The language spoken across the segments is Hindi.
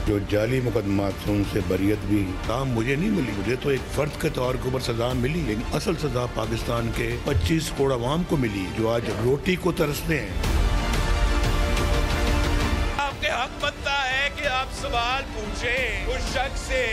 जो जाली मुकदमा थे उनसे बरियत भी काम मुझे नहीं मिली। मुझे तो एक फर्द के तौर के ऊपर सजा मिली, लेकिन असल सजा पाकिस्तान के 25 करोड़ अवाम को मिली जो आज रोटी को तरसते हैं। आपके हक बनता है कि आप सवाल पूछे उस शख्स से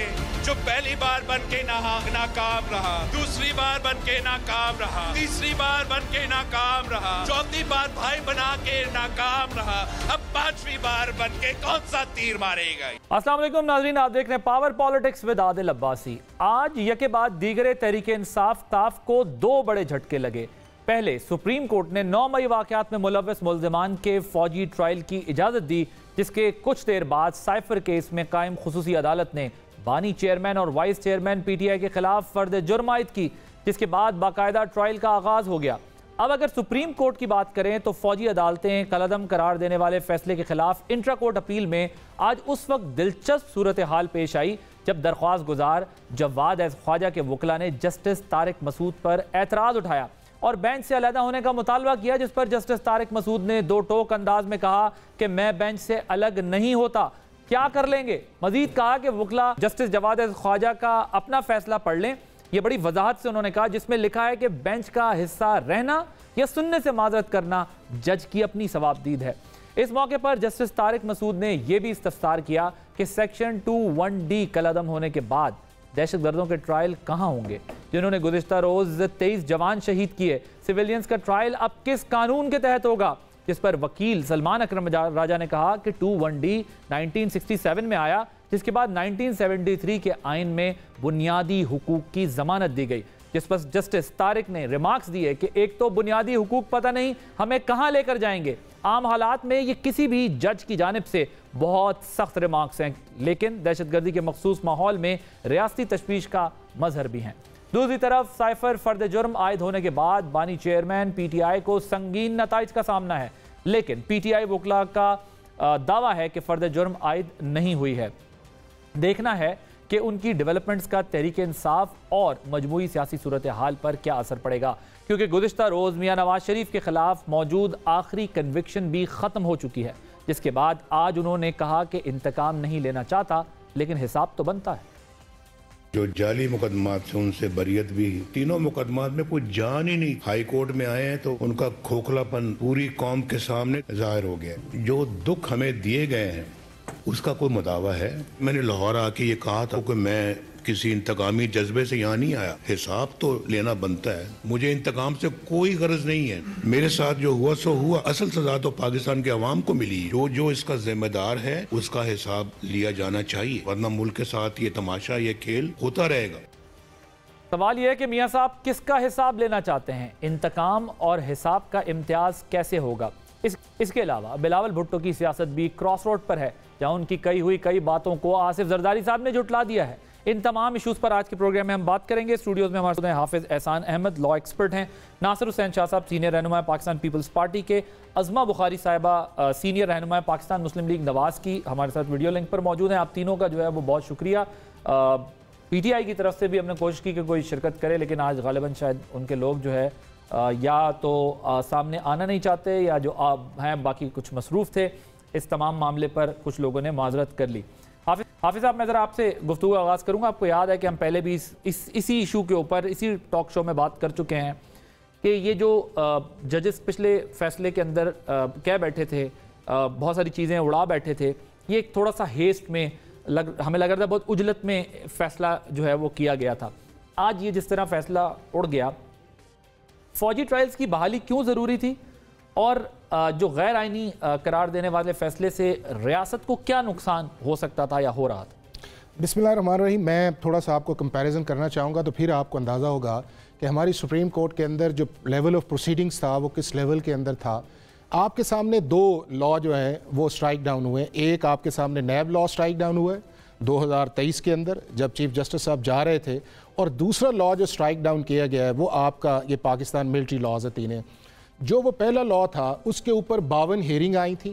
जो पहली बार बन के नाकाम रहा, दूसरी बार बन के नाकाम रहा, तीसरी बार बन के नाकाम रहा, चौथी बार भाई बना के नाकाम रहा, अब पांचवी बार बन के कौन सा तीर मारेगा। अस्सलाम वालेकुम नाज़रीन, आप देख रहे हैं power politics with Adil Abbasi. आज यके बाद दीगरे तहरीक इंसाफ ताफ को दो बड़े झटके लगे। पहले सुप्रीम कोर्ट ने 9 मई वाक़यात में मुलव्वस मुल्ज़िमान के फौजी ट्रायल की इजाज़त दी, जिसके कुछ देर बाद साइफर केस में कायम खुसूसी अदालत ने बानी चेयरमैन और वाइस चेयरमैन PTI के खिलाफ फर्द जुर्म आयद की, जिसके बाद बाकायदा ट्रायल का आगाज़ हो गया। अब अगर सुप्रीम कोर्ट की बात करें तो फौजी अदालतें कलअदम करार देने वाले फैसले के खिलाफ इंट्रा कोर्ट अपील में आज उस वक्त दिलचस्प सूरत हाल पेश आई जब दरख्वास्त गुजार जवाद एस ख्वाजा के वकला ने जस्टिस तारिक मसूद पर एतराज़ उठाया और बेंच से अलहदा होने का मुतालबा किया, जिस पर जस्टिस तारिक मसूद ने दो टोक अंदाज में कहा कि मैं बेंच से अलग नहीं होता, क्या कर लेंगे। मजीद कहा कि वकला जस्टिस जवाद एस ख्वाजा का अपना फैसला पढ़ लें। यह बड़ी वजाहत से उन्होंने कहा, जिसमें लिखा है कि बेंच का हिस्सा रहना या सुनने से माजरत करना जज की अपनी सवाबदीद है। इस मौके पर जस्टिस तारिक मसूद ने यह भी इस्तफसार किया कि सेक्शन 2(1)D कलअदम होने के बाद दहशत गर्दों के ट्रायल कहाँ होंगे, जिन्होंने गुज़िश्ता रोज़ 23 जवान शहीद किए। सिविलियंस का ट्रायल अब किस कानून के तहत होगा, जिस पर वकील सलमान अकरम राजा ने कहा कि 2(1)D 1967 में आया, जिसके बाद 1973 के आइन में बुनियादी हुकूक की जमानत दी गई, जिस पर जस्टिस तारिक ने रिमार्क्स दिए कि एक तो बुनियादी हुकूक पता नहीं हमें कहाँ लेकर जाएंगे। आम हालात में ये किसी भी जज की जानिब से बहुत सख्त रिमार्क्स हैं, लेकिन दहशतगर्दी के मखसूस माहौल में रियासती तशवीश का मजहर भी हैं। दूसरी तरफ साइफर फर्द जुर्म आयद होने के बाद बानी चेयरमैन PTI को संगीन नताइज का सामना है, लेकिन PTI वकला का दावा है कि फर्द जुर्म आयद नहीं हुई है। देखना है कि उनकी डेवलपमेंट्स का तहरीक इंसाफ और मजमूई सियासी सूरत हाल पर क्या असर पड़ेगा, क्योंकि गुज़िश्ता रोज़ मियां नवाज शरीफ के खिलाफ मौजूद आखिरी कन्विक्शन भी ख़त्म हो चुकी है, जिसके बाद आज उन्होंने कहा कि इंतकाम नहीं लेना चाहता, लेकिन हिसाब तो बनता है। जो जाली मुकदमा थे उनसे बरियत भी, तीनों मुकदमात में कोई जान ही नहीं। हाई कोर्ट में आए हैं तो उनका खोखलापन पूरी कौम के सामने जाहिर हो गया। जो दुख हमें दिए गए हैं उसका कोई मुदावा है। मैंने लाहौर आके ये कहा था कि मैं किसी इंतकामी जज्बे से यहाँ नहीं आया, हिसाब तो लेना बनता है। मुझे इंतकाम से कोई गरज नहीं है। मेरे साथ जो हुआ सो हुआ, असल सजा तो पाकिस्तान के अवाम को मिली। जो इसका जिम्मेदार है उसका हिसाब लिया जाना चाहिए, वरना मुल्क के साथ ये तमाशा, ये खेल होता रहेगा। सवाल यह है कि मियाँ साहब किसका हिसाब लेना चाहते हैं, इंतकाम और हिसाब का इम्तियाज कैसे होगा। इसके अलावा बिलावल भुट्टो की सियासत भी क्रॉस रोड पर है, जहाँ उनकी कई बातों को आसिफ जरदारी साहब ने जुटला दिया है। इन तमाम इशूज़ पर आज के प्रोग्राम में हम बात करेंगे। स्टूडियोज़ में हमारे साथ हाफिज़ एहसान अहमद लॉ एक्सपर्ट हैं, नासिर हुसैन शाह साहब सीनियर रहनुमा पाकिस्तान पीपल्स पार्टी के, अज़मा बुखारी साहिबा सीनियर रहनुमा पाकिस्तान मुस्लिम लीग नवाज़ की हमारे साथ वीडियो लिंक पर मौजूद हैं। आप तीनों का जो है वो बहुत शुक्रिया। PTI की तरफ से भी हमने कोशिश की कि कोई शिरकत करे, लेकिन आज गालिबन शायद उनके लोग जो है या तो सामने आना नहीं चाहते या जो हैं बाकी कुछ मसरूफ़ थे। इस तमाम मामले पर कुछ लोगों ने माजरत कर ली। हाफिज़ साहब, मैं ज़रा आपसे गुफ्तगू का आगाज़ करूँगा। आपको याद है कि हम पहले भी इसी इशू के ऊपर इसी टॉक शो में बात कर चुके हैं कि ये जो जजेस पिछले फैसले के अंदर कह बैठे थे, बहुत सारी चीज़ें उड़ा बैठे थे, ये एक थोड़ा सा हेस्ट में हमें लग रहा था, बहुत उजलत में फ़ैसला जो है वो किया गया था। आज ये जिस तरह फ़ैसला उड़ गया, फ़ौजी ट्रायल्स की बहाली क्यों ज़रूरी थी और जो गैर आइनी करार देने वाले फैसले से रियासत को क्या नुकसान हो सकता था या हो रहा था। बिस्मिल्लाहिर्रहमानिर्रहीम। मैं थोड़ा सा आपको कंपैरिजन करना चाहूँगा, तो फिर आपको अंदाज़ा होगा कि हमारी सुप्रीम कोर्ट के अंदर जो लेवल ऑफ प्रोसीडिंग्स था वो किस लेवल के अंदर था। आपके सामने दो लॉ जो है वो स्ट्राइक डाउन हुए। एक आपके सामने नैब लॉ स्ट्राइक डाउन हुआ 2023 के अंदर जब चीफ जस्टिस साहब जा रहे थे, और दूसरा लॉ जो स्ट्राइक डाउन किया गया है वो आपका ये पाकिस्तान मिलिट्री लॉज है तीन। जो वो पहला लॉ था उसके ऊपर 52 हियरिंग आई थी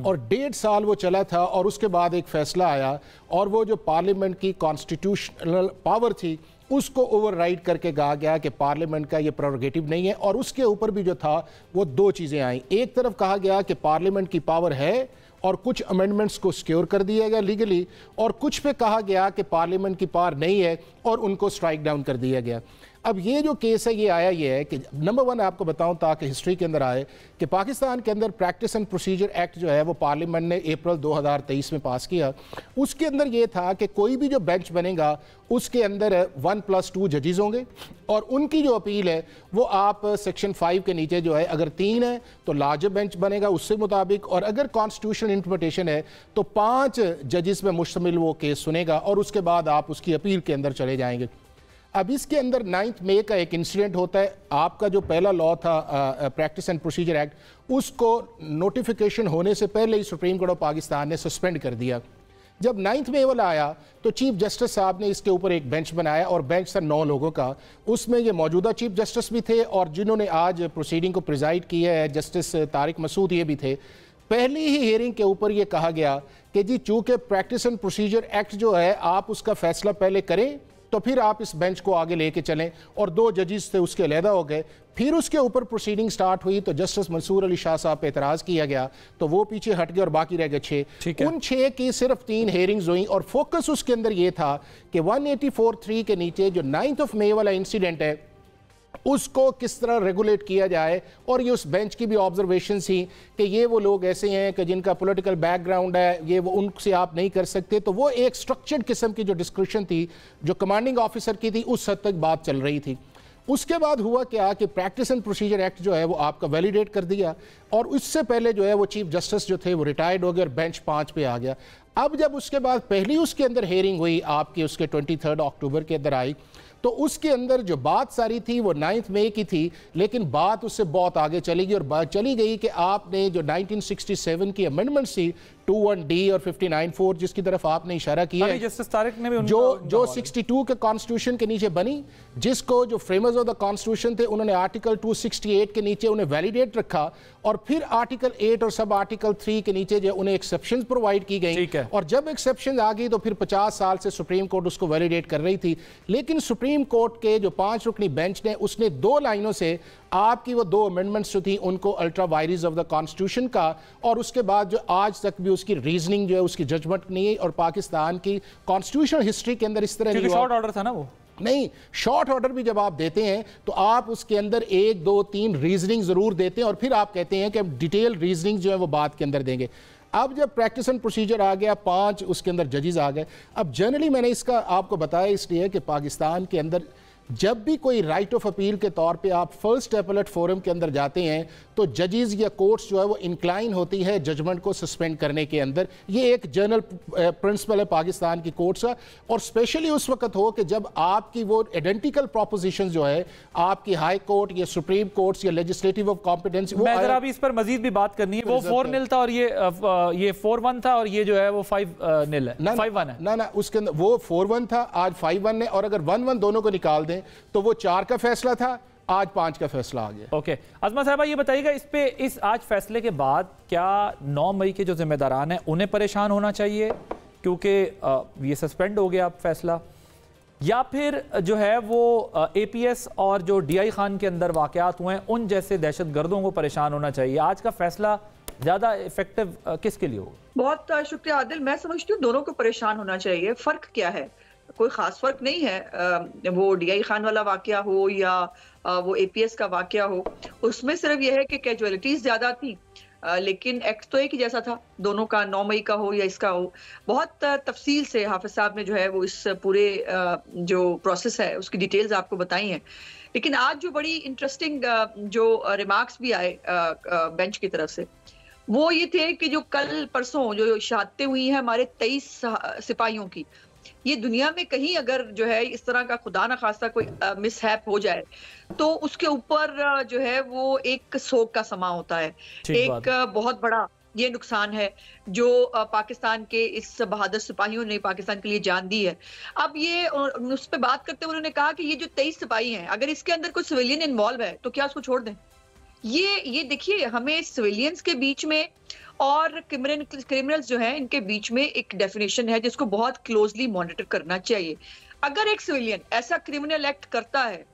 और 1.5 साल वो चला था, और उसके बाद एक फैसला आया और वो जो पार्लियामेंट की कॉन्स्टिट्यूशनल पावर थी उसको ओवरराइड करके कहा गया कि पार्लियामेंट का ये प्रेरोगेटिव नहीं है। और उसके ऊपर भी जो था वो दो चीज़ें आई। एक तरफ कहा गया कि पार्लियामेंट की पावर है और कुछ अमेंडमेंट्स को सिक्योर कर दिया गया लीगली, और कुछ पे कहा गया कि पार्लियामेंट की पावर नहीं है और उनको स्ट्राइक डाउन कर दिया गया। अब ये जो केस है ये आया ये है कि नंबर वन आपको बताऊं ताकि हिस्ट्री के अंदर आए कि पाकिस्तान के अंदर प्रैक्टिस एंड प्रोसीजर एक्ट जो है वो पार्लियामेंट ने अप्रैल 2023 में पास किया। उसके अंदर ये था कि कोई भी जो बेंच बनेगा उसके अंदर 1+2 जजेस होंगे, और उनकी जो अपील है वो आप सेक्शन 5 के नीचे जो है अगर 3 है तो लार्जर बेंच बनेगा उससे मुताबिक, और अगर कॉन्स्टिट्यूशनल इंटरप्रिटेशन है तो 5 जजेस में मुश्तमिल वो केस सुनेगा और उसके बाद आप उसकी अपील के अंदर चले जाएंगे। अब इसके अंदर 9 मई का एक इंसिडेंट होता है। आपका जो पहला लॉ था प्रैक्टिस एंड प्रोसीजर एक्ट, उसको नोटिफिकेशन होने से पहले ही सुप्रीम कोर्ट ऑफ पाकिस्तान ने सस्पेंड कर दिया। जब 9 मई वाला आया तो चीफ जस्टिस साहब ने इसके ऊपर एक बेंच बनाया, और बेंच था 9 लोगों का। उसमें ये मौजूदा चीफ जस्टिस भी थे और जिन्होंने आज प्रोसीडिंग को प्रिजाइड किया है जस्टिस तारिक मसूद ये भी थे। पहली ही हियरिंग के ऊपर ये कहा गया कि जी चूंकि प्रैक्टिस एंड प्रोसीजर एक्ट जो है आप उसका फैसला पहले करें तो फिर आप इस बेंच को आगे लेके चलें, और 2 जजेस थे उसके अलहदा हो गए। फिर उसके ऊपर प्रोसीडिंग स्टार्ट हुई तो जस्टिस मंसूर अली शाह साहब पे एतराज़ किया गया तो वो पीछे हट गए और बाकी रह गए 6। उन 6 की सिर्फ 3 हेयरिंग्स हुई, और फोकस उसके अंदर ये था कि 184(3) के नीचे जो 9 मई वाला इंसिडेंट है उसको किस तरह रेगुलेट किया जाए। और ये उस बेंच की भी ऑब्जर्वेशन थी कि ये वो लोग ऐसे हैं कि जिनका पॉलिटिकल बैकग्राउंड है, ये वो उनसे आप नहीं कर सकते। तो वो एक स्ट्रक्चर्ड किस्म की जो डिस्कशन थी जो कमांडिंग ऑफिसर की थी उस हद तक बात चल रही थी। उसके बाद हुआ क्या कि प्रैक्टिस एंड प्रोसीजर एक्ट जो है वो आपका वैलिडेट कर दिया, और उससे पहले जो है वो चीफ जस्टिस जो थे वो रिटायर्ड हो गए और बेंच 5 पे आ गया। अब जब उसके बाद पहली उसके अंदर हेयरिंग हुई आपकी उसके 23 अक्टूबर के अंदर आई, तो उसके अंदर जो बात सारी थी वो 9 मई की थी, लेकिन बात उससे बहुत आगे चली गई, और बात चली गई कि आपने जो 1967 की अमेंडमेंट थी 21D और 59(4) जिसकी तरफ आपने इशारा किया है, जस्टिस तारिक ने भी जो 62 के कॉन्स्टिट्यूशन के नीचे बनी, जिसको जो फ्रेमर्स ऑफ द कॉन्स्टिट्यूशन थे उन्होंने आर्टिकल 268 के नीचे उन्हें वैलिडेट रखा, और फिर आर्टिकल 8 और सब आर्टिकल 3 के नीचे जो उन्हें एक्सेप्शन प्रोवाइड की गई, और जब एक्सेप्शन आ गई तो फिर 50 साल से सुप्रीम कोर्ट उसको वैलिडेट कर रही थी। लेकिन सुप्रीम कोर्ट के जो 5 रुकनी बेंच ने उसने 2 लाइनों से आपकी वो 2 अमेंडमेंट्स जो थी उनको अल्ट्रा वायरिस ऑफ द कॉन्स्टिट्यूशन का, और उसके बाद जो आज तक भी उसकी रीजनिंग जो है उसकी जजमेंट नहीं है, और पाकिस्तान की कॉन्स्टिट्यूशनल हिस्ट्री के अंदर इस तरह नहीं, शॉर्ट ऑर्डर था ना वो नहीं। शॉर्ट ऑर्डर भी जब आप देते हैं तो आप उसके अंदर 1, 2, 3 रीजनिंग जरूर देते हैं, और फिर आप कहते हैं कि हम डिटेल रीजनिंग जो है वो बात के अंदर देंगे। अब जब प्रैक्टिस एंड प्रोसीजर आ गया 5 उसके अंदर जजेस आ गए। अब जनरली मैंने इसका आपको बताया इसलिए कि पाकिस्तान के अंदर जब भी कोई राइट ऑफ अपील के तौर पे आप फर्स्ट एपेलेट फोरम के अंदर जाते हैं तो जजेस या कोर्ट्स जो है वो इंक्लाइन होती है जजमेंट को सस्पेंड करने के अंदर। ये एक जनरल प्रिंसिपल है पाकिस्तान की कोर्ट्स का, और स्पेशली उस वक्त हो कि जब आपकी वो आइडेंटिकल प्रोपोजिशन जो है आपकी हाई कोर्ट या सुप्रीम कोर्ट्स या लेजिस्लेटिव ऑफ कॉम्पिटेंस। मैं जरा अभी इस पर मजीद भी बात करनी है। वो 4-0 था और ये 4-1 था, और ये जो है वो 5-0 है, 5-1 है ना उसके अंदर वो 4-1 था, आज 5-1 है, और अगर 1-1 दोनों को निकाल दें तो वो 4 का फैसला था, आज 5 का फैसला आ गया। ओके अज़मा साहबा ये बताइएगा इस आज फैसले के बाद क्या 9 मई के जो जिम्मेदारान हैं उन्हें परेशान होना चाहिए क्योंकि ये सस्पेंड हो गया अब फैसला, या फिर जो है वो APS और जो DI खान के अंदर वाकयात हुए हैं उन जैसे दहशतगर्दों को परेशान होना चाहिए? आज का फैसला ज्यादा इफेक्टिव किसके लिए होगा? बहुत शुक्रिया आदिल। मैं समझती हूँ दोनों को परेशान होना चाहिए। फर्क क्या है? कोई खास फर्क नहीं है, वो DI खान वाला वाकया हो या वो APS का वाकया हो, उसमें सिर्फ यह है कि कैजुअलिटीज ज्यादा थी, लेकिन एक्ट तो एक ही जैसा था दोनों का, 9 मई का हो या इसका हो। बहुत तफसील से हाफिज साहब ने जो है वो इस पूरे जो प्रोसेस है उसकी डिटेल्स आपको बताई हैं। लेकिन आज जो बड़ी इंटरेस्टिंग जो रिमार्क्स भी आए बेंच की तरफ से वो ये थे कि जो कल परसों जो शहादतें हुई हैं हमारे 23 सिपाहियों की, ये दुनिया में कहीं अगर जो है इस तरह का खुदा न खास्ता कोई मिसहैप हो जाए तो उसके ऊपर जो है वो एक सोग का समा होता है, एक बहुत बड़ा ये नुकसान है जो पाकिस्तान के इस बहादुर सिपाहियों ने पाकिस्तान के लिए जान दी है। अब ये उस पर बात करते हुए उन्होंने कहा कि ये जो 23 सिपाही हैं अगर इसके अंदर कोई सिविलियन इन्वॉल्व है तो क्या उसको छोड़ दें? ये देखिए, हमें सिविलियंस के बीच में और क्रिमिनल्स जो हैं इनके बीच में एक डेफिनेशन है जिसको बहुत क्लोजली मॉनिटर करना चाहिए। अगर एक सिविलियन ऐसा क्रिमिनल एक्ट करता है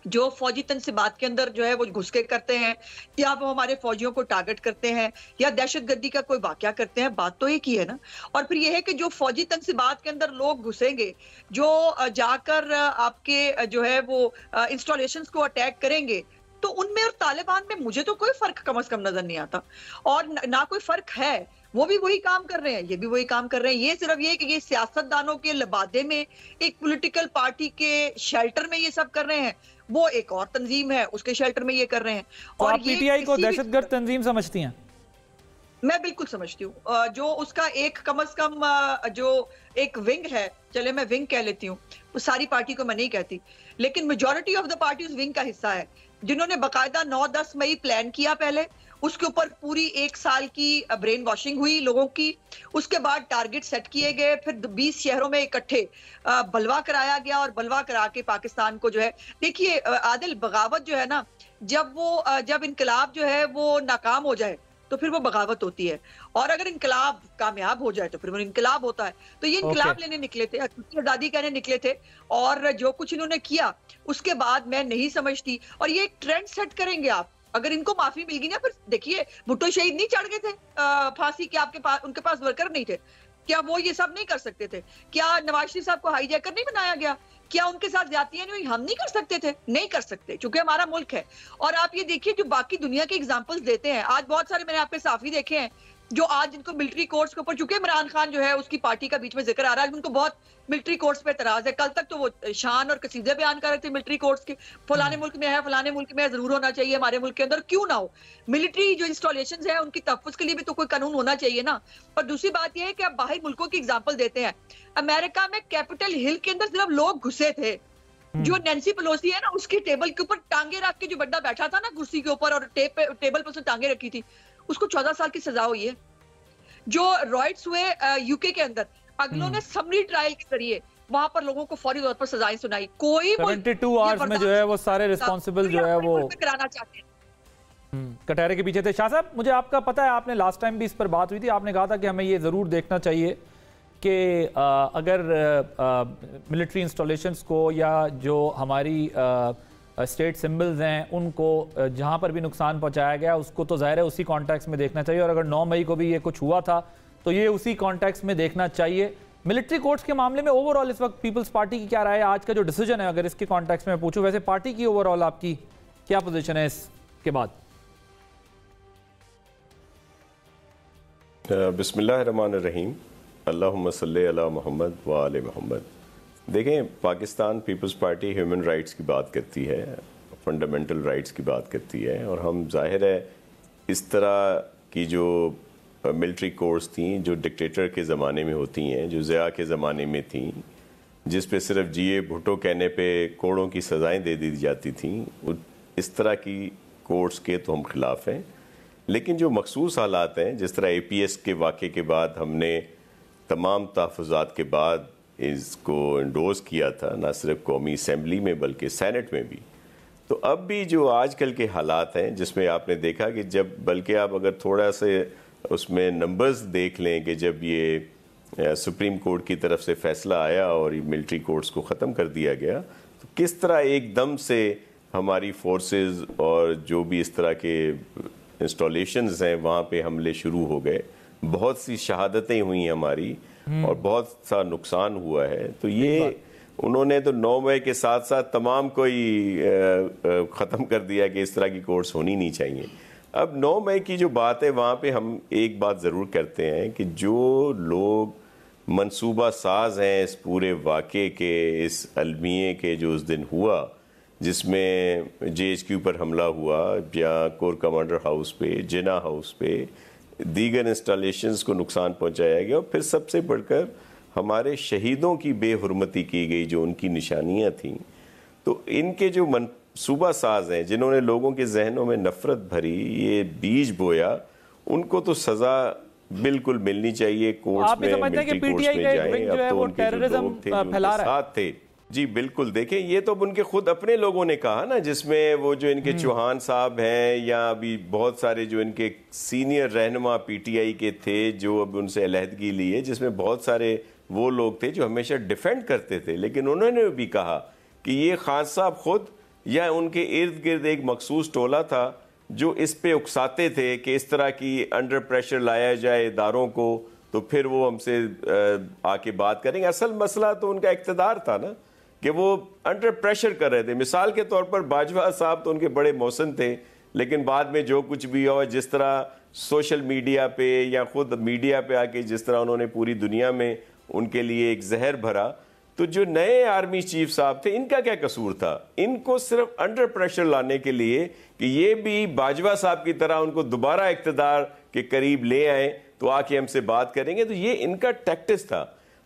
जो फौजी तनसीबात के अंदर जो है वो घुस के करते हैं, या वो हमारे फौजियों को टारगेट करते हैं, या दहशतगर्दी का कोई वाकया करते हैं, बात तो एक ही है ना। और फिर ये है कि जो फौजी तनसीबात के अंदर लोग घुसेंगे, जो जाकर आपके जो है वो इंस्टॉलेशंस को अटैक करेंगे, तो उनमें और तालिबान में मुझे तो कोई फर्क कम से कम नजर नहीं आता, और ना कोई फर्क है। वो भी वही काम कर रहे हैं, ये भी वही काम कर रहे हैं। ये सिर्फ ये कि ये सियासतदानों के लबादे में, एक पॉलिटिकल पार्टी के शेल्टर में ये सब कर रहे हैं, वो एक और तंजीम है उसके शेल्टर में ये कर रहे हैं। तो और आप पीटीआई को दहशतगर्द तंजीम समझती हैं? मैं बिल्कुल समझती हूँ। जो उसका एक कम से कम जो एक विंग है, चले मैं विंग कह लेती हूँ, वो सारी पार्टी को मैं नहीं कहती, लेकिन मेजॉरिटी ऑफ द पार्टी उस विंग का हिस्सा है, जिन्होंने बाकायदा 9-10 मई प्लान किया पहले, उसके ऊपर पूरी 1 साल की ब्रेन वॉशिंग हुई लोगों की, उसके बाद टारगेट सेट किए गए, फिर 20 शहरों में इकट्ठे बलवा कराया गया, और बलवा करा के पाकिस्तान को जो है, देखिए आदिल, बगावत जो है ना, जब इनकलाब जो है वो नाकाम हो जाए तो फिर वो बगावत होती है, और अगर इनकलाब कामयाब हो जाए तो फिर वो इनकलाब होता है। तो ये इनकलाब लेने निकले थे, आजादी कहने निकले थे, और जो कुछ इन्होंने किया उसके बाद मैं नहीं समझती। और ये एक ट्रेंड सेट करेंगे आप, अगर इनको माफी मिल गई ना, फिर देखिए भुट्टो शहीद नहीं चढ़ गए थे फांसी के, आपके पास उनके पास वर्कर नहीं थे क्या? वो ये सब नहीं कर सकते थे क्या? नवाज शरीफ साहब को हाईजैकर नहीं बनाया गया क्या? उनके साथ ज्यादतियां नहीं हुई? हम नहीं कर सकते थे? नहीं कर सकते, क्योंकि हमारा मुल्क है। और आप ये देखिए जो बाकी दुनिया के एग्जांपल्स देते हैं, आज बहुत सारे मैंने आपके साफी देखे हैं जो आज इनको मिलिट्री कोर्ट्स के ऊपर, चूंकि इमरान खान जो है उसकी पार्टी का बीच में जिक्र आ रहा है, उनको बहुत मिलिट्री कोर्ट्स पे एतराज है। कल तक तो वो शान और कसीदे बयान कर रहे थे मिलिट्री कोर्ट्स के, फलाने मुल्क में है, फलाने मुल्क में जरूर होना चाहिए, हमारे मुल्क के अंदर क्यों ना हो। मिलिट्री जो इंस्टॉलेशंस है उनकी तहफ्फुज के लिए भी तो कोई कानून होना चाहिए ना। और दूसरी बात यह है कि आप बाहरी मुल्कों की एग्जाम्पल देते हैं, अमेरिका में कैपिटल हिल के अंदर सिर्फ लोग घुसे थे, जो नैन्सी पेलोसी है ना, उसकी टेबल के ऊपर टांगे रख के जो बंदा बैठा था ना कुर्सी के ऊपर, और टेबल पर उसने टांगे रखी थी, उसको 14 साल की सजा हुई है। जो रॉयट्स हुए यूके के अंदर, अगलों ने समरी ट्रायल के जरिए वहां पर लोगों को फौरी तौर पर सजाएं सुनाई। कोई 72 आवर्स में जो है वो सारे रिस्पॉन्सिबल जो है वो कराना चाहते हैं, कटहरे के पीछे थे। शाह साहब, मुझे आपका पता है, आपने लास्ट टाइम भी इस पर बात हुई थी, आपने कहा था कि हमें ये जरूर देखना चाहिए कि अगर मिलिट्री इंस्टॉलेशंस को या जो हमारी स्टेट सिंबल्स हैं उनको जहाँ पर भी नुकसान पहुँचाया गया उसको तो ज़ाहिर है उसी कॉन्टेक्स्ट में देखना चाहिए, और अगर 9 मई को भी ये कुछ हुआ था तो ये उसी कॉन्टेक्स्ट में देखना चाहिए। मिलिट्री कोर्ट्स के मामले में ओवरऑल इस वक्त पीपल्स पार्टी की क्या राय है? आज का जो डिसीजन है, अगर इसके कॉन्टेक्स्ट में पूछूं, वैसे पार्टी की ओवरऑल आपकी क्या पोजीशन है इसके बाद? बिस्मिल्लाहिर्रहमानिर्रहीम, अल्लाहुम्मा सल्ली अला मोहम्मद व आले मोहम्मद। देखें, पाकिस्तान पीपल्स पार्टी ह्यूमन राइट्स की बात करती है, फंडामेंटल राइट्स की बात करती है, और हम जाहिर है इस तरह की जो मिलिट्री कोर्ट्स थी जो डिक्टेटर के ज़माने में होती हैं, जो ज़िया के ज़माने में थी, जिस पे सिर्फ जीए भुट्टो कहने पे कोड़ों की सज़ाएं दे दी जाती थी, इस तरह की कोर्ट्स के तो हम खिलाफ हैं। लेकिन जो मखसूस हालात हैं, जिस तरह APS के वाक़े के बाद हमने तमाम तहफ़्फ़ुज़ात के बाद इसको इंडोर्स किया था, ना सिर्फ कौमी असम्बली में बल्कि सेनेट में भी, तो अब भी जो आजकल के हालात हैं जिसमें आपने देखा कि जब, बल्कि आप अगर थोड़ा से उसमें नंबर्स देख लें कि जब ये सुप्रीम कोर्ट की तरफ से फैसला आया और ये मिलिट्री कोर्ट्स को ख़त्म कर दिया गया, तो किस तरह एकदम से हमारी फोर्सेस और जो भी इस तरह के इंस्टॉलेशंस हैं वहाँ पे हमले शुरू हो गए, बहुत सी शहादतें हुई हमारी और बहुत सा नुकसान हुआ है। तो ये उन्होंने तो 9 मई के साथ साथ तमाम कोई ख़त्म कर दिया कि इस तरह की कोर्स होनी नहीं चाहिए। अब 9 मई की जो बात है वहाँ पे हम एक बात ज़रूर करते हैं कि जो लोग मंसूबा साज हैं इस पूरे वाक़े के, इस अलमिये के जो उस दिन हुआ जिसमें JHQ पर हमला हुआ, या कोर कमांडर हाउस पे, जिना हाउस पे, दीगर इंस्टॉलेशंस को नुकसान पहुंचाया गया, और फिर सबसे बढ़कर हमारे शहीदों की बेहुरमती की गई जो उनकी निशानियां थीं। तो इनके जो मनसूबा साज हैं जिन्होंने लोगों के जहनों में नफरत भरी, ये बीज बोया, उनको तो सजा बिल्कुल मिलनी चाहिए। कोर्ट्स में, मिलिट्री कोर्ट्स में जाएं। अब तो उनके जो लोग थे जो उनके साथ थे, जी बिल्कुल, देखें ये तो उनके खुद अपने लोगों ने कहा ना, जिसमें वो जो इनके चौहान साहब हैं या अभी बहुत सारे जो इनके सीनियर रहनुमा PTI के थे जो अब उनसे अलहदगी ली है, जिसमें बहुत सारे वो लोग थे जो हमेशा डिफेंड करते थे, लेकिन उन्होंने भी कहा कि ये खान साहब खुद या उनके इर्द गिर्द एक मखसूस टोला था जो इस पे उकसाते थे कि इस तरह की अंडर प्रेशर लाया जाए इदारों को तो फिर वो हमसे आके बात करेंगे। असल मसला तो उनका इक़्तिदार था ना, कि वो अंडर प्रेशर कर रहे थे। मिसाल के तौर पर बाजवा साहब तो उनके बड़े मौसन थे, लेकिन बाद में जो कुछ भी हुआ, जिस तरह सोशल मीडिया पे या खुद मीडिया पे आके जिस तरह उन्होंने पूरी दुनिया में उनके लिए एक जहर भरा, तो जो नए आर्मी चीफ साहब थे इनका क्या कसूर था? इनको सिर्फ अंडर प्रेशर लाने के लिए कि ये भी बाजवा साहब की तरह उनको दोबारा इक़्तिदार के करीब ले आए तो आके हमसे बात करेंगे, तो ये इनका टैक्टिस था।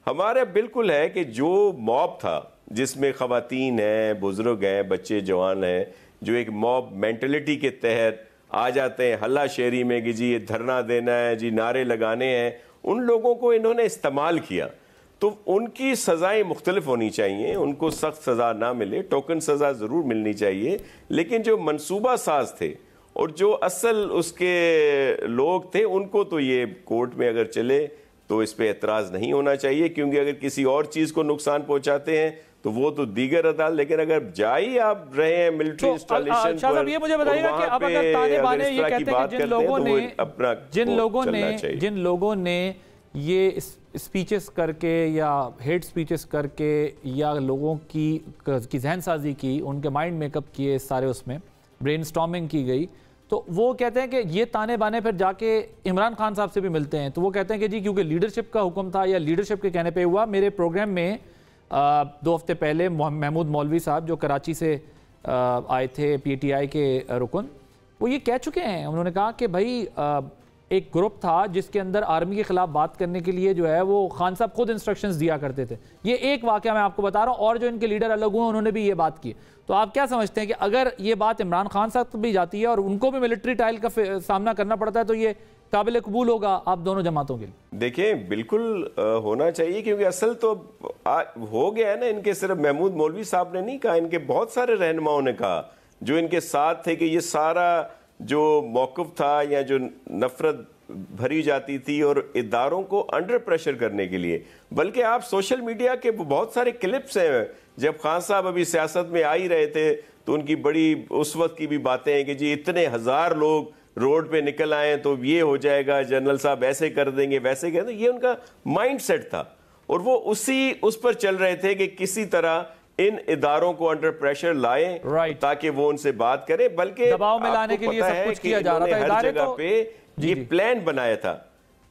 हमारा बिल्कुल है कि जो मॉब था जिसमें ख़वातीन हैं, बुजुर्ग हैं, बच्चे जवान हैं, जो एक मॉब मेंटलिटी के तहत आ जाते हैं हल्ला शेरी में कि जी ये धरना देना है, जी नारे लगाने हैं, उन लोगों को इन्होंने इस्तेमाल किया। तो उनकी सज़ाएं मुख्तलिफ होनी चाहिए, उनको सख्त सज़ा ना मिले, टोकन सज़ा ज़रूर मिलनी चाहिए, लेकिन जो मनसूबा साज थे और जो असल उसके लोग थे उनको तो ये कोर्ट में अगर चले तो इस पे एतराज़ नहीं होना चाहिए, क्योंकि अगर किसी और चीज़ को नुकसान पहुंचाते हैं तो वो तो दीगर अदालत। लेकिन अगर जाई आप रहे हैं मिलिट्री इंस्टॉलेशन पर, ये मुझे बताइएगा कि अब अगर ताने बाने ये कहते हैं कि जिन लोगों ने ये स्पीचेस करके या हेड स्पीचेस करके या लोगों की जहन साजी की, उनके माइंड मेकअप किए, सारे उसमें ब्रेनस्टॉर्मिंग की गई, तो वो कहते हैं कि ये ताने बाने फिर जाके इमरान खान साहब से भी मिलते हैं। तो वो कहते हैं कि जी क्योंकि लीडरशिप का हुक्म था या लीडरशिप के कहने पे हुआ। मेरे प्रोग्राम में 2 हफ्ते पहले महमूद मौलवी साहब जो कराची से आए थे, PTI के रुकन, वो ये कह चुके हैं। उन्होंने कहा कि भाई एक ग्रुप था जिसके अंदर आर्मी के खिलाफ बात करने के लिए जो है वो खान साहब खुद इंस्ट्रक्शंस दिया करते थे। ये एक वाकया मैं आपको बता रहा हूँ, और जो इनके लीडर अलग हुए उन्होंने भी ये बात की। तो आप क्या समझते हैं कि अगर ये बात इमरान खान साहब तक भी जाती है और उनको भी मिलिट्री ट्रायल का सामना करना पड़ता है, तो ये काबिल कबूल होगा आप दोनों जमातों के लिए? देखिए बिल्कुल होना चाहिए, क्योंकि असल तो हो गया है ना। इनके सिर्फ महमूद मौलवी साहब ने नहीं कहा, इनके बहुत सारे रहनुमाओं ने कहा जो इनके साथ थे कि ये सारा जो मौक़िफ़ था या जो नफरत भरी जाती थी और इदारों को अंडर प्रेशर करने के लिए। बल्कि आप सोशल मीडिया के बहुत सारे क्लिप्स हैं, जब खान साहब अभी सियासत में आ ही रहे थे तो उनकी बड़ी उस वक्त की भी बातें हैं कि जी इतने हजार लोग रोड पे निकल आए तो ये हो जाएगा, जनरल साहब ऐसे कर देंगे, वैसे कर देंगे। ये उनका माइंड सेट था और वो उस पर चल रहे थे कि किसी तरह इन इदारों को अंडर प्रेशर लाएं ताकि वो उनसे बात करें। बल्कि दबाव में लाने के लिए सब कुछ किया जा रहा था। हर जगह पे ये प्लान बनाया था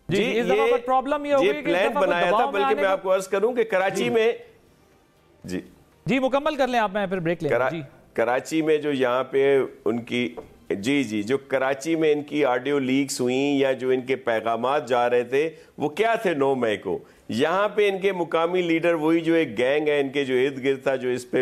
जी, ये प्रॉब्लम ये प्लान बनाया था। बल्कि मैं आपको अर्ज करूं कि कराची में जी मुकम्मल कर लें आप, मैं फिर ब्रेक लें। कराची में जो यहाँ पे उनकी जो कराची में इनकी ऑडियो लीक्स हुई या जो इनके पैगामात जा रहे थे वो क्या थे 9 मई को, यहाँ पे इनके मुकामी लीडर, वही जो एक गैंग है इनके जो इर्द गिर्द था जो इस पे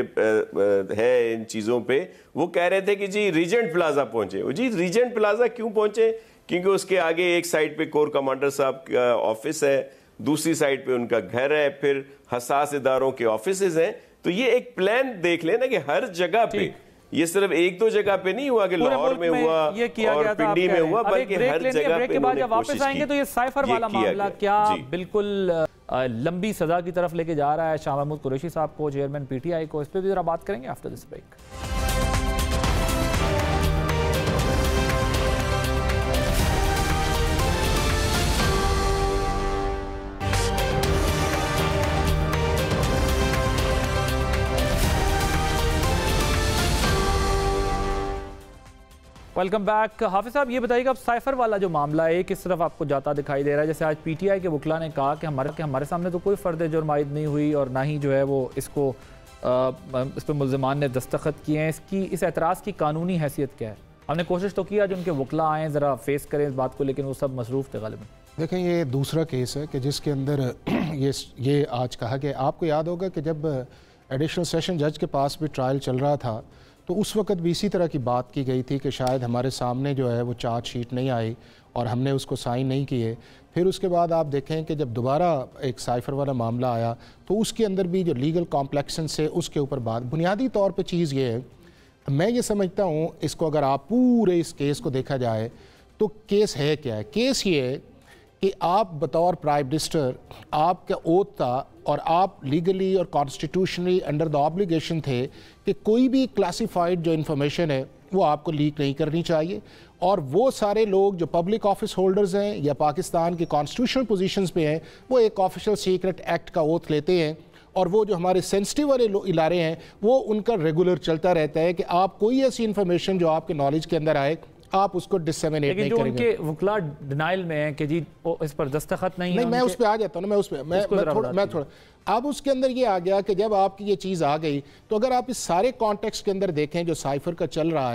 है इन चीज़ों पे, वो कह रहे थे कि जी रीजेंट प्लाजा पहुंचे। जी रीजेंट प्लाजा क्यों पहुंचे? क्योंकि उसके आगे एक साइड पे कोर कमांडर साहब का ऑफिस है, दूसरी साइड पे उनका घर है, फिर हसास इदारों के ऑफिसेज हैं। तो ये एक प्लान देख लेना कि हर जगह पे, ये सिर्फ 1-2 जगह पे नहीं हुआ कि लाहौर में हुआ और पिंडी में हुआ, बल्कि हर जगह पे उन्होंने वापस आएंगे। तो ये साइफर वाला मामला क्या बिल्कुल लंबी सजा की तरफ लेके जा रहा है शाह महमूद कुरैशी साहब को, चेयरमैन PTI को? इस पर भी जरा बात करेंगे after this break. Welcome back. Hafiz साहब ये बताइएगा, अब साइफर वाला जो मामला है किस तरफ आपको जाता दिखाई दे रहा है? जैसे आज PTI के वकला ने कहा कि हमारे सामने तो कोई फ़र्द जुर्म आयद नहीं हुई और ना ही जो है वो इस पर मुल्ज़िमान ने दस्तखत किए हैं। इस एतराज़ की कानूनी हैसियत क्या है? हमने कोशिश तो किया जो उनके वकला आएँ ज़रा फेस करें इस बात को, लेकिन वो सब मसरूफ़ थे गालिबन। देखें, ये दूसरा केस है कि जिसके अंदर ये आज कहा कि आपको याद होगा कि जब एडिशनल सेशन जज के पास भी ट्रायल चल रहा था तो उस वक्त भी इसी तरह की बात की गई थी कि शायद हमारे सामने जो है वो चार्जशीट नहीं आई और हमने उसको साइन नहीं किए। फिर उसके बाद आप देखें कि जब दोबारा एक साइफर वाला मामला आया तो उसके अंदर भी जो लीगल कॉम्प्लेक्सन से उसके ऊपर बात, बुनियादी तौर पे चीज़ ये है, मैं ये समझता हूँ इसको अगर आप पूरे इस केस को देखा जाए तो केस है क्या है? केस ये है कि आप बतौर प्राइम मिनिस्टर आपका ओथ था और आप लीगली और कॉन्स्टिट्यूशनली अंडर द ऑब्लिगेशन थे कि कोई भी क्लासिफाइड जो इन्फॉर्मेशन है वो आपको लीक नहीं करनी चाहिए। और वो सारे लोग जो पब्लिक ऑफिस होल्डर्स हैं या पाकिस्तान के कॉन्स्टिट्यूशनल पोजीशंस पे हैं वो एक ऑफिशियल सीक्रेट एक्ट का ओथ लेते हैं, और वो जो हमारे सेंसिटिव वाले इलारे हैं वो उनका रेगुलर चलता रहता है कि आप कोई ऐसी इन्फॉर्मेशन जो आपके नॉलेज के अंदर आए आप उसको डिसेमिनेट नहीं करेंगे। उनके वकला डिनाइल में है कि जी इस पर दस्तखत नहीं है। मैं उस पर आ जाता हूँ ना, मैं थोड़ा अब उसके अंदर ये आ गया कि जब आपकी ये चीज़ आ गई तो अगर आप इस सारे कॉन्टेक्स्ट के अंदर देखें जो साइफर का चल रहा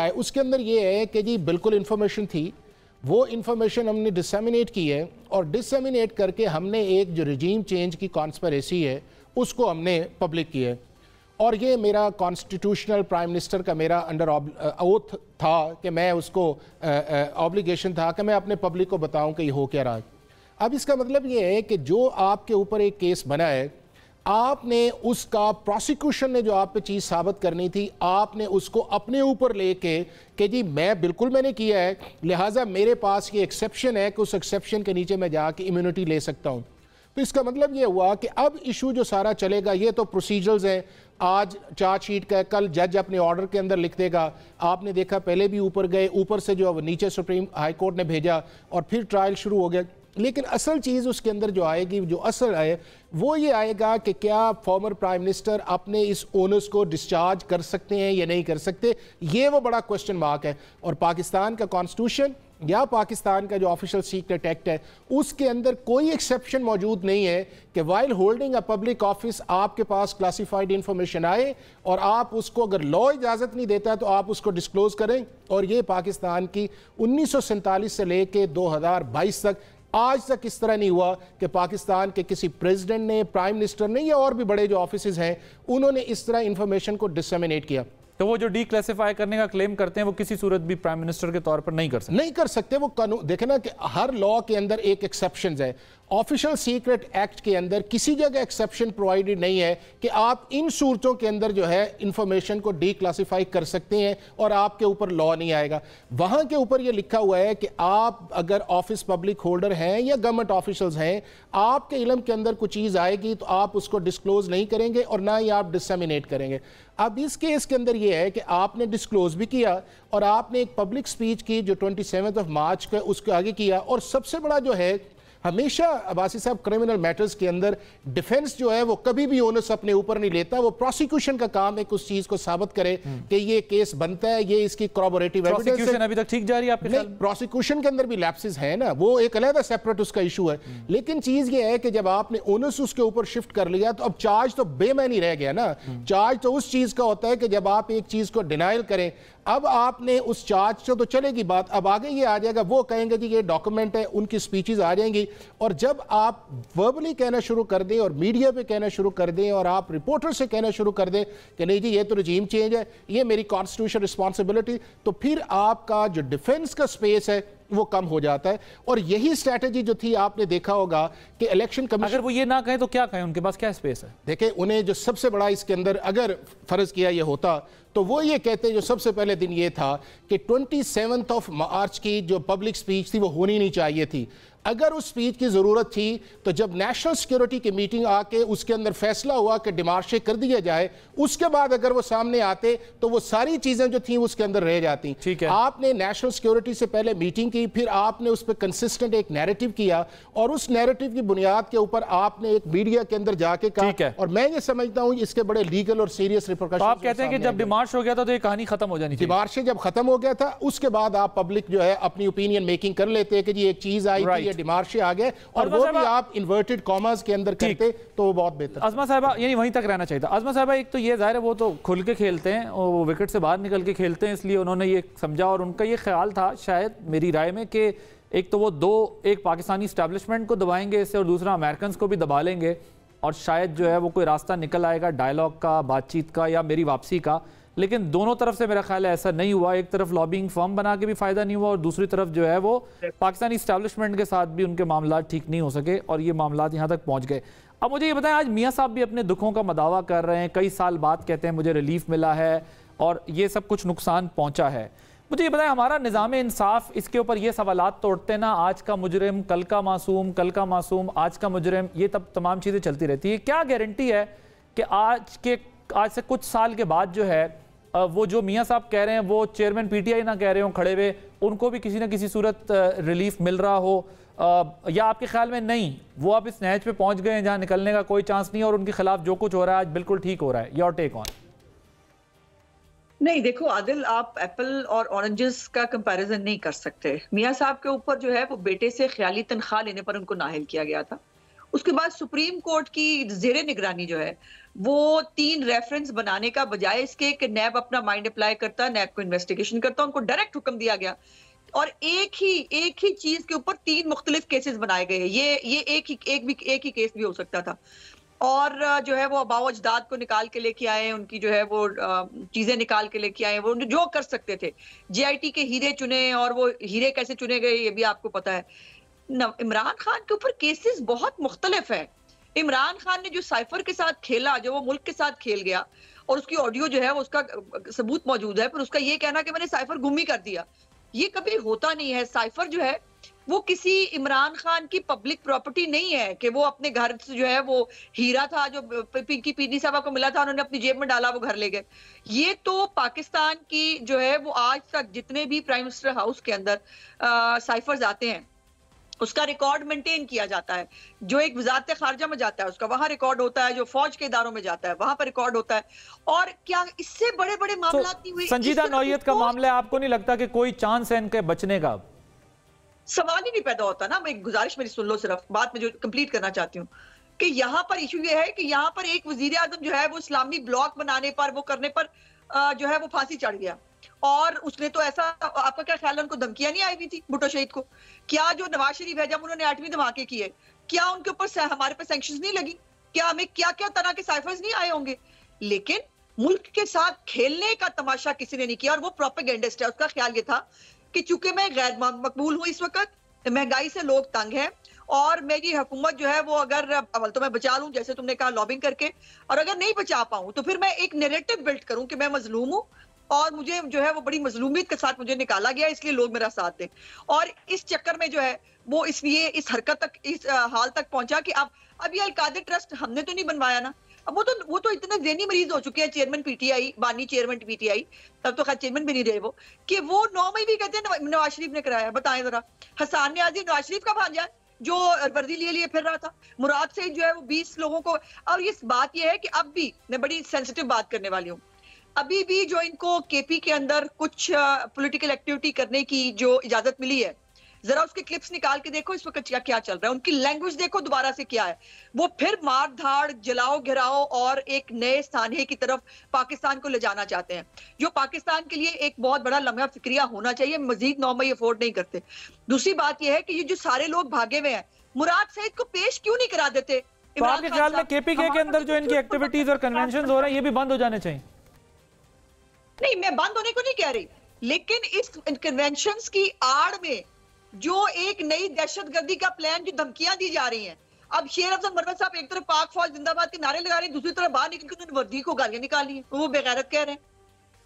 है उसके अंदर ये है कि जी बिल्कुल इन्फॉर्मेशन थी, वो इन्फॉर्मेशन हमने डिसेमिनेट की है और डिसेमिनेट करके हमने एक जो रिजीम चेंज की कॉन्स्पिरेसी है उसको हमने पब्लिक की है। और ये मेरा कॉन्स्टिट्यूशनल प्राइम मिनिस्टर का मेरा अंडर ओथ था कि मैं उसको ऑब्लिगेशन था कि मैं अपने पब्लिक को बताऊं कि ये हो क्या रहा है। अब इसका मतलब ये है कि जो आपके ऊपर एक केस बना है आपने उसका प्रोसिक्यूशन ने जो आप पे चीज़ साबित करनी थी आपने उसको अपने ऊपर लेके कि जी मैंने किया है, लिहाजा मेरे पास ये एक्सेप्शन है कि उस एक्सेप्शन के नीचे मैं जाके इम्यूनिटी ले सकता हूँ। तो इसका मतलब ये हुआ कि अब इशू जो सारा चलेगा ये तो प्रोसीजर्स हैं, आज चार्जशीट का कल जज अपने ऑर्डर के अंदर लिख देगा। आपने देखा पहले भी ऊपर गए, ऊपर से जो नीचे सुप्रीम हाई कोर्ट ने भेजा और फिर ट्रायल शुरू हो गया। लेकिन असल चीज़ उसके अंदर जो आएगी, जो असल है वो ये आएगा कि क्या फॉर्मर प्राइम मिनिस्टर अपने इस ओनर्स को डिस्चार्ज कर सकते हैं या नहीं कर सकते, ये वो बड़ा क्वेश्चन मार्क है। और पाकिस्तान का कॉन्स्टिट्यूशन या पाकिस्तान का जो ऑफिशियल सीक्रेट एक्ट है उसके अंदर कोई एक्सेप्शन मौजूद नहीं है कि while holding a public office आपके पास क्लासिफाइड इंफॉर्मेशन आए और आप उसको, अगर लॉ इजाज़त नहीं देता तो आप उसको डिस्क्लोज करें। और ये पाकिस्तान की 1947 से लेके 2022 तक आज तक इस तरह नहीं हुआ कि पाकिस्तान के किसी प्रेसिडेंट ने, प्राइम मिनिस्टर ने या और भी बड़े जो ऑफिसेज हैं उन्होंने इस तरह इंफॉर्मेशन को डिसेमिनेट किया। तो वो जो डीक्लासिफाई करने का क्लेम करते हैं वो किसी सूरत भी प्राइम मिनिस्टर के तौर पर नहीं कर सकते। वो कानून देखे ना कि हर लॉ के अंदर एक एक्सेप्शन है। ऑफिशियल सीक्रेट एक्ट के अंदर किसी जगह एक्सेप्शन प्रोवाइडेड नहीं है कि आप इन सूरतों के अंदर जो है इंफॉर्मेशन को डीक्लासिफाई कर सकते हैं और आपके ऊपर लॉ नहीं आएगा। वहां के ऊपर ये लिखा हुआ है कि आप अगर ऑफिस पब्लिक होल्डर हैं या गवर्नमेंट ऑफिशियल्स हैं, आपके इल्म के अंदर कोई चीज़ आएगी तो आप उसको डिस्क्लोज नहीं करेंगे और ना ही आप डिसेमिनेट करेंगे। अब इस केस के अंदर यह है कि आपने डिस्क्लोज भी किया और आपने एक पब्लिक स्पीच की जो 27 मार्च का उसके आगे किया। और सबसे बड़ा जो है, हमेशा अब्बासी साहब क्रिमिनल मैटर्स के अंदर डिफेंस जो है वो कभी भी ओनस अपने ऊपर नहीं लेता। वो प्रोसिक्यूशन का काम है कि उस चीज को साबित करे कि ये केस बनता है, ये इसकी corroborative evidence है। अभी तक ठीक जा रही है आपके ख्याल में? प्रोसिक्यूशन के अंदर भी लैप्सेस है ना, वो एक अलग सेपरेट उसका इशू है। लेकिन चीज ये है कि जब आपने ओनस उसके ऊपर शिफ्ट कर लिया तो अब चार्ज तो बेमानी रह गया ना। चार्ज तो उस चीज का होता है कि जब आप एक चीज को डिनाइल करें, अब आपने उस चार्ज से तो चलेगी बात, अब आगे ये आ जाएगा, वो कहेंगे जी ये डॉक्यूमेंट है, उनकी स्पीचेस आ जाएंगी। और जब आप वर्बली कहना शुरू कर दें और मीडिया पे कहना शुरू कर दें और आप रिपोर्टर से कहना शुरू कर दें कि नहीं जी ये तो रजीम चेंज है, ये मेरी कॉन्स्टिट्यूशन रिस्पॉन्सिबिलिटी, तो फिर आपका जो डिफेंस का स्पेस है वो कम हो जाता है। और यही स्ट्रैटेजी जो थी आपने देखा होगा कि इलेक्शन कमीशन, अगर वो ये ना कहें तो क्या कहें, उनके पास क्या स्पेस है? देखें, उन्हें जो सबसे बड़ा इसके अंदर अगर फर्ज किया ये होता तो वो ये कहते जो सबसे पहले दिन ये था कि 27 मार्च की जो पब्लिक स्पीच थी वो होनी नहीं चाहिए थी। अगर उस स्पीच की जरूरत थी तो जब नेशनल सिक्योरिटी की मीटिंग आके उसके अंदर फैसला हुआ कि डिमार्शे कर दिया जाए, उसके बाद अगर वो सामने आते तो वो सारी चीजें जो थी उसके अंदर रह जाती। ठीक है, आपने नेशनल सिक्योरिटी से पहले मीटिंग की, फिर आपने उस पर कंसिस्टेंट एक नैरेटिव किया और उस नैरेटिव की बुनियाद के ऊपर आपने एक मीडिया के अंदर जाके कहा। और मैं ये समझता हूं इसके बड़े लीगल और सीरियस रिपरकशंस। आप कहते हैं कि जब डिमार्श हो गया था तो ये कहानी खत्म हो जानी थी। डिमार्शे जब खत्म हो गया था उसके बाद आप पब्लिक जो है अपनी ओपिनियन मेकिंग कर लेते हैं कि जी एक चीज आई थी, ये डिमार्शे आ गए, और वो भी आप इन्वर्टेड कॉमर्स के अंदर करते तो वो बहुत बेहतर। अज़मा साहिबा यानी वहीं तक रहना चाहिए था। अज़मा साहिबा, एक तो ये जाहिर है वो तो खुल के खेलते हैं और वो विकेट से बाहर निकल के खेलते हैं, इसलिए उन्होंने ये समझा और उनका ये ख्याल था शायद मेरी राय में कि एक तो वो एक पाकिस्तानी इस्टेब्लिशमेंट को दबाएंगे इससे और दूसरा अमेरिकन को भी दबा लेंगे और शायद जो है वो कोई रास्ता निकल आएगा डायलॉग का, बातचीत का या मेरी वापसी का। लेकिन दोनों तरफ से मेरा ख्याल है ऐसा नहीं हुआ। एक तरफ लॉबिंग फर्म बना के भी फायदा नहीं हुआ और दूसरी तरफ जो है वो पाकिस्तानी इस्टेब्लिशमेंट के साथ भी उनके मामला ठीक नहीं हो सके और ये मामला यहाँ तक पहुँच गए। अब मुझे ये बताएं, आज मियाँ साहब भी अपने दुखों का मदावा कर रहे हैं, कई साल बाद कहते हैं मुझे रिलीफ मिला है और ये सब कुछ नुकसान पहुँचा है। मुझे ये बताएं, हमारा निज़ाम इंसाफ इसके ऊपर ये सवालात तोड़ते ना, आज का मुजरिम कल का मासूम, कल का मासूम आज का मुजरिम, ये तब तमाम चीज़ें चलती रहती है। क्या गारंटी है कि आज से कुछ साल के बाद जो है वो जो मियाँ साहब कह रहे हैं, वो चेयरमैन पीटीआई ना कह रहे हो खड़े हुए, उनको भी किसी न किसी सूरत रिलीफ मिल रहा हो, या आपके ख्याल में नहीं, वो आप इस नहज पे पहुंच गए हैं जहां निकलने का कोई चांस नहीं है और उनके खिलाफ जो कुछ हो रहा है आज बिल्कुल ठीक हो रहा है? Your take on. नहीं देखो आदिल, आप एप्पल और ऑरेंजेस का कंपैरिजन नहीं कर सकते। मियां साहब के ऊपर जो है वो बेटे से ख्याली तनख्वाह लेने पर उनको नाअहल किया गया था। उसके बाद सुप्रीम कोर्ट की जेरे निगरानी जो है वो 3 रेफरेंस बनाने का बजाय इसके कि नैब अपना माइंड अप्लाई करता, नैब को इन्वेस्टिगेशन करता, उनको डायरेक्ट हुक्म दिया गया और एक ही चीज के ऊपर 3 मुख्तलिफ केसेस बनाए गए। ये एक ही केस भी हो सकता था। और जो है वो आबाओ अजदाद को निकाल के लेके आए, उनकी जो है वो चीजें निकाल के लेके आए, वो जो कर सकते थे। जेआईटी के हीरे चुने और वो हीरे कैसे चुने गए ये भी आपको पता है। इमरान खान के ऊपर केसेस बहुत मुख्तलिफ है। इमरान खान ने जो साइफर के साथ खेला, जो वो मुल्क के साथ खेल गया, और उसकी ऑडियो जो है उसका सबूत मौजूद है, पर उसका ये कहना कि मैंने साइफर गुम ही कर दिया, ये कभी होता नहीं है। साइफर जो है वो किसी इमरान खान की पब्लिक प्रॉपर्टी नहीं है कि वो अपने घर से जो है वो हीरा था जो पिंकी पीनी साहबा को मिला था, उन्होंने अपनी जेब में डाला, वो घर ले गए। ये तो पाकिस्तान की जो है वो आज तक जितने भी प्राइम मिनिस्टर हाउस के अंदर साइफर्स आते हैं उसका रिकॉर्ड मेंटेन किया जाता है। जो एक वजारत खारजा में जाता है उसका वहां रिकॉर्ड होता है, जो फौज के इदारों में जाता है वहां पर रिकॉर्ड होता है। और क्या इससे बड़े बड़े मामला नहीं हुए? संजीदा नौयत का मामला है, आपको नहीं लगता कि कोई चांस है इनके बचने का? सवाल ही नहीं पैदा होता ना। मैं गुजारिश मेरी सुन लो, सिर्फ बात में जो कंप्लीट करना चाहती हूँ कि यहाँ पर इशू ये है कि यहाँ पर एक वजीर आजम जो है वो इस्लामी ब्लॉक बनाने पर, वो करने पर जो है वो फांसी चढ़ गया। और उसने तो ऐसा, आपका क्या ख्याल है, उनको धमकियां नहीं आई हुई थी भुट्टो शहीद को? क्या जो नवाज शरीफ है जब उन्होंने 8वीं धमाके किए, क्या उनके ऊपर हमारे पे सैंक्शंस नहीं लगी? क्या हमें क्या क्या तरह के साइफर्स नहीं आए होंगे? लेकिन मुल्क के साथ खेलने का तमाशा किसी ने नहीं किया। और वो प्रोपेगेंडिस्ट है, उसका ख्याल ये था कि चूंकि मैं गैर मकबूल हूं इस वक्त, महंगाई से लोग तंग हैं और मेरी हुकूमत जो है वो अगर अवल तो मैं बचा लूं जैसे तुमने कहा लॉबिंग करके, और अगर नहीं बचा पाऊं तो फिर मैं एक नैरेटिव बिल्ड करूं कि मैं मजलूम हूं और मुझे जो है वो बड़ी मजलूमियत के साथ मुझे निकाला गया, इसलिए लोग मेरा साथ दें। और इस चक्कर में जो है वो इसलिए इस हरकत तक, इस हाल तक पहुंचा कि अब ये अलकादिर ट्रस्ट हमने तो नहीं बनवाया ना। अब वो तो इतने ज़हनी मरीज हो चुके हैं चेयरमैन पीटीआई, बानी चेयरमैन पीटीआई, तब तो खैर चेयरमैन भी नहीं रहे वो, कि वो 9 मई भी कहते हैं नवाज शरीफ ने कराया। बताएं जरा, हसन न्याजी नवाज शरीफ का भांजा है जो वर्दी लिए फिर रहा था। मुराद से जो है वो 20 लोगों को। और ये बात ये है कि अब भी, मैं बड़ी सेंसिटिव बात करने वाली हूँ, अभी भी जो इनको केपी के अंदर कुछ पॉलिटिकल एक्टिविटी करने की जो इजाजत मिली है, जरा उसके क्लिप्स निकाल के देखो इस वक्त क्या चल रहा है, उनकी लैंग्वेज देखो दोबारा से क्या है। वो फिर मार धाड़, जलाओ घिराओ और एक नए स्थानीय की तरफ पाकिस्तान को ले जाना चाहते हैं, जो पाकिस्तान के लिए एक बहुत बड़ा लम्हा फिक्रिया होना चाहिए। मजीद 9 मई अफोर्ड नहीं करते। दूसरी बात यह है कि ये जो सारे लोग भागे हुए हैं, मुराद सईद को पेश क्यों नहीं करा देते? तो आपके ख्याल में केपीके के अंदर जो इनकी एक्टिविटीज और कन्वेंशन हो रहे हैं ये भी बंद हो जाने चाहिए? नहीं, मैं बंद होने को नहीं कह रही, लेकिन इस कन्वेंशंस की आड़ में जो एक नई दहशतगर्दी का प्लान, जो धमकियां दी जा रही हैं। अब शेर अफजल मरवत साहब एक तरफ पाक फौज जिंदाबाद के नारे लगा रहे हैं, दूसरी तरफ बाहर निकल के उन्होंने वर्दी को गालियां निकाली हैं, वो बेगैरत कह रहे हैं।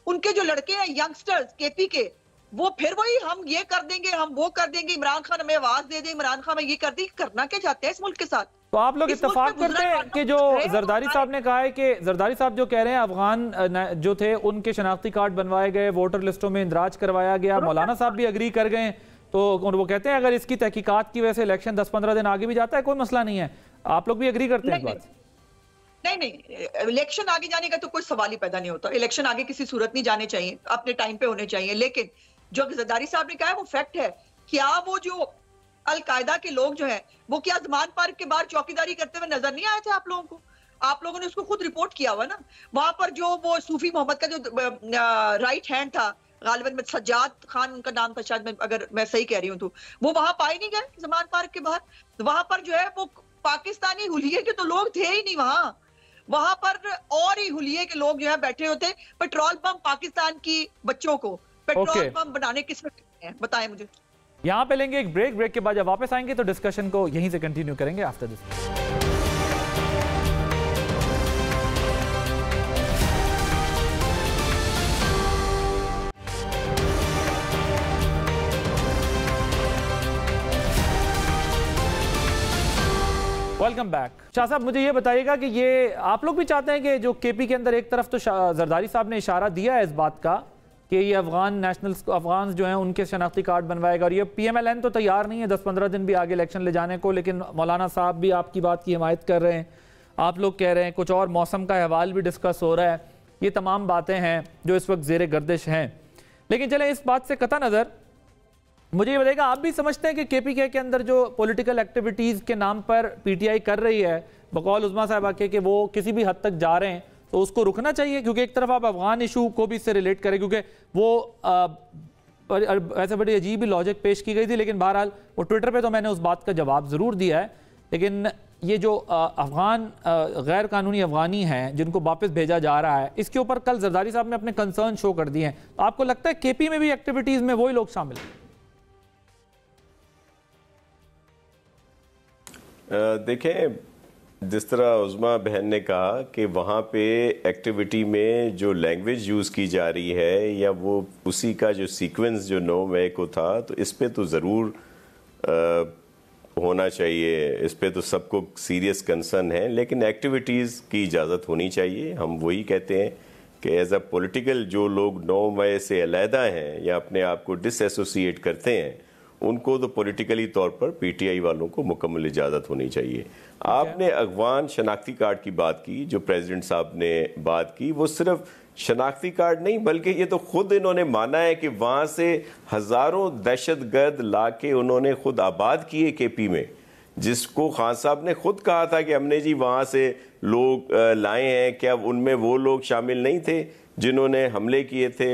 उनके जो लड़के हैं यंगस्टर्स केपी के, वो फिर वही हम ये कर देंगे, हम वो कर देंगे, इमरान खान हमें आवाज दे दे, इमरान खान हमें ये कर दे। करना क्या चाहते हैं इस मुल्क के साथ? तो आप लोग इत्तेफाक करते हैं कि जो जरदारी साहब ने कहा है कि जरदारी साहब जो कह रहे हैं अफगान जो थे उनके शनाख्ती कार्ड बनवाए गए, वोटर लिस्टों में इंदराज करवाया गया, मौलाना साहब भी अग्री कर गए, तो वो कहते हैं अगर इसकी तहकीकात की वजह से इलेक्शन 10-15 दिन आगे भी जाता है कोई मसला नहीं है। आप लोग भी अग्री करते हैं इस बात? नहीं, इलेक्शन आगे जाने का तो कोई सवाल ही पैदा नहीं होता। इलेक्शन आगे किसी सूरत नहीं जाने चाहिए, अपने टाइम पे होने चाहिए। लेकिन जो जरदारी साहब ने कहा है वो फैक्ट है। क्या वो जो अलकायदा के लोग जो हैं वो क्या ज़मान पार्क के बाहर चौकीदारी करते हुए नजर नहीं आए थे आप लोगों को? आप लोगों ने उसको खुद रिपोर्ट किया हुआ ना। वहां पर जो वो सूफी मोहम्मद का जो राइट हैंड था, गालिबन सज्जाद खान उनका नाम था शायद, अगर मैं सही कह रही हूँ, तो वो वहां पाए नहीं गए ज़मान पार्क के बाहर। वहां पर जो है वो पाकिस्तानी हुलिये के तो लोग थे ही नहीं वहां पर और ही हुलिये के लोग जो है बैठे होते। पेट्रोल पंप पाकिस्तान की बच्चों को पेट्रोल पंप बनाने किस में हैं, बताएं मुझे। यहाँ पे लेंगे एक ब्रेक के बाद जब वापस आएंगे तो डिस्कशन को यहीं से कंटिन्यू करेंगे after this. Welcome back. Shah साहब, मुझे ये बताइएगा कि ये आप लोग भी चाहते हैं कि जो केपी के अंदर एक तरफ तो जरदारी साहब ने इशारा दिया है इस बात का कि ये अफगान जो हैं उनके शनाख्ती कार्ड बनवाएगा, और ये PMLN तो तैयार नहीं है 10-15 दिन भी आगे इलेक्शन ले जाने को, लेकिन मौलाना साहब भी आपकी बात की हिमायत कर रहे हैं, आप लोग कह रहे हैं, कुछ और मौसम का अहवाल भी डिस्कस हो रहा है। ये तमाम बातें हैं जो इस वक्त ज़ेर गर्दिश हैं। लेकिन चलें इस बात से कता नज़र, मुझे ये बताइएगा, आप भी समझते हैं कि KPK के अंदर जो पॉलिटिकल एक्टिविटीज़ के नाम पर PTI कर रही है, बकौल उज़्मा साहबा के, कि वो किसी भी हद तक जा रहे हैं, तो उसको रुकना चाहिए? क्योंकि एक तरफ आप अफगान इशू को भी इससे रिलेट करें, क्योंकि वो ऐसे बड़ी अजीब ही लॉजिक पेश की गई थी, लेकिन बहरहाल वो ट्विटर पे तो मैंने उस बात का जवाब ज़रूर दिया है। लेकिन ये जो अफगान गैर कानूनी अफगानी हैं जिनको वापस भेजा जा रहा है, इसके ऊपर कल जरदारी साहब ने अपने कंसर्न शो कर दिए हैं, तो आपको लगता है KP में भी एक्टिविटीज़ में वही लोग शामिल हैं? देखें, जिस तरह उज़्मा बहन ने कहा कि वहाँ पे एक्टिविटी में जो लैंग्वेज यूज़ की जा रही है या वो उसी का जो सीक्वेंस जो 9 मई को था, तो इस पे तो ज़रूर होना चाहिए, इस पे तो सबको सीरियस कंसर्न है, लेकिन एक्टिविटीज़ की इजाज़त होनी चाहिए। हम वही कहते हैं कि एज अ पॉलिटिकल जो लोग 9 मई से अलहदा हैं या अपने आप को डिसएसोसिएट करते हैं, उनको तो पॉलिटिकली तौर पर PTI वालों को मुकम्मल इजाज़त होनी चाहिए। आपने अफगान शनाख्ती कार्ड की बात की, जो प्रेसिडेंट साहब ने बात की, वो सिर्फ शनाख्ती कार्ड नहीं बल्कि ये तो खुद इन्होंने माना है कि वहाँ से हज़ारों दहशतगर्द ला के उन्होंने खुद आबाद किए KP में, जिसको खान साहब ने खुद कहा था कि हमने जी वहाँ से लोग लाए हैं। क्या उनमें वो लोग शामिल नहीं थे जिन्होंने हमले किए थे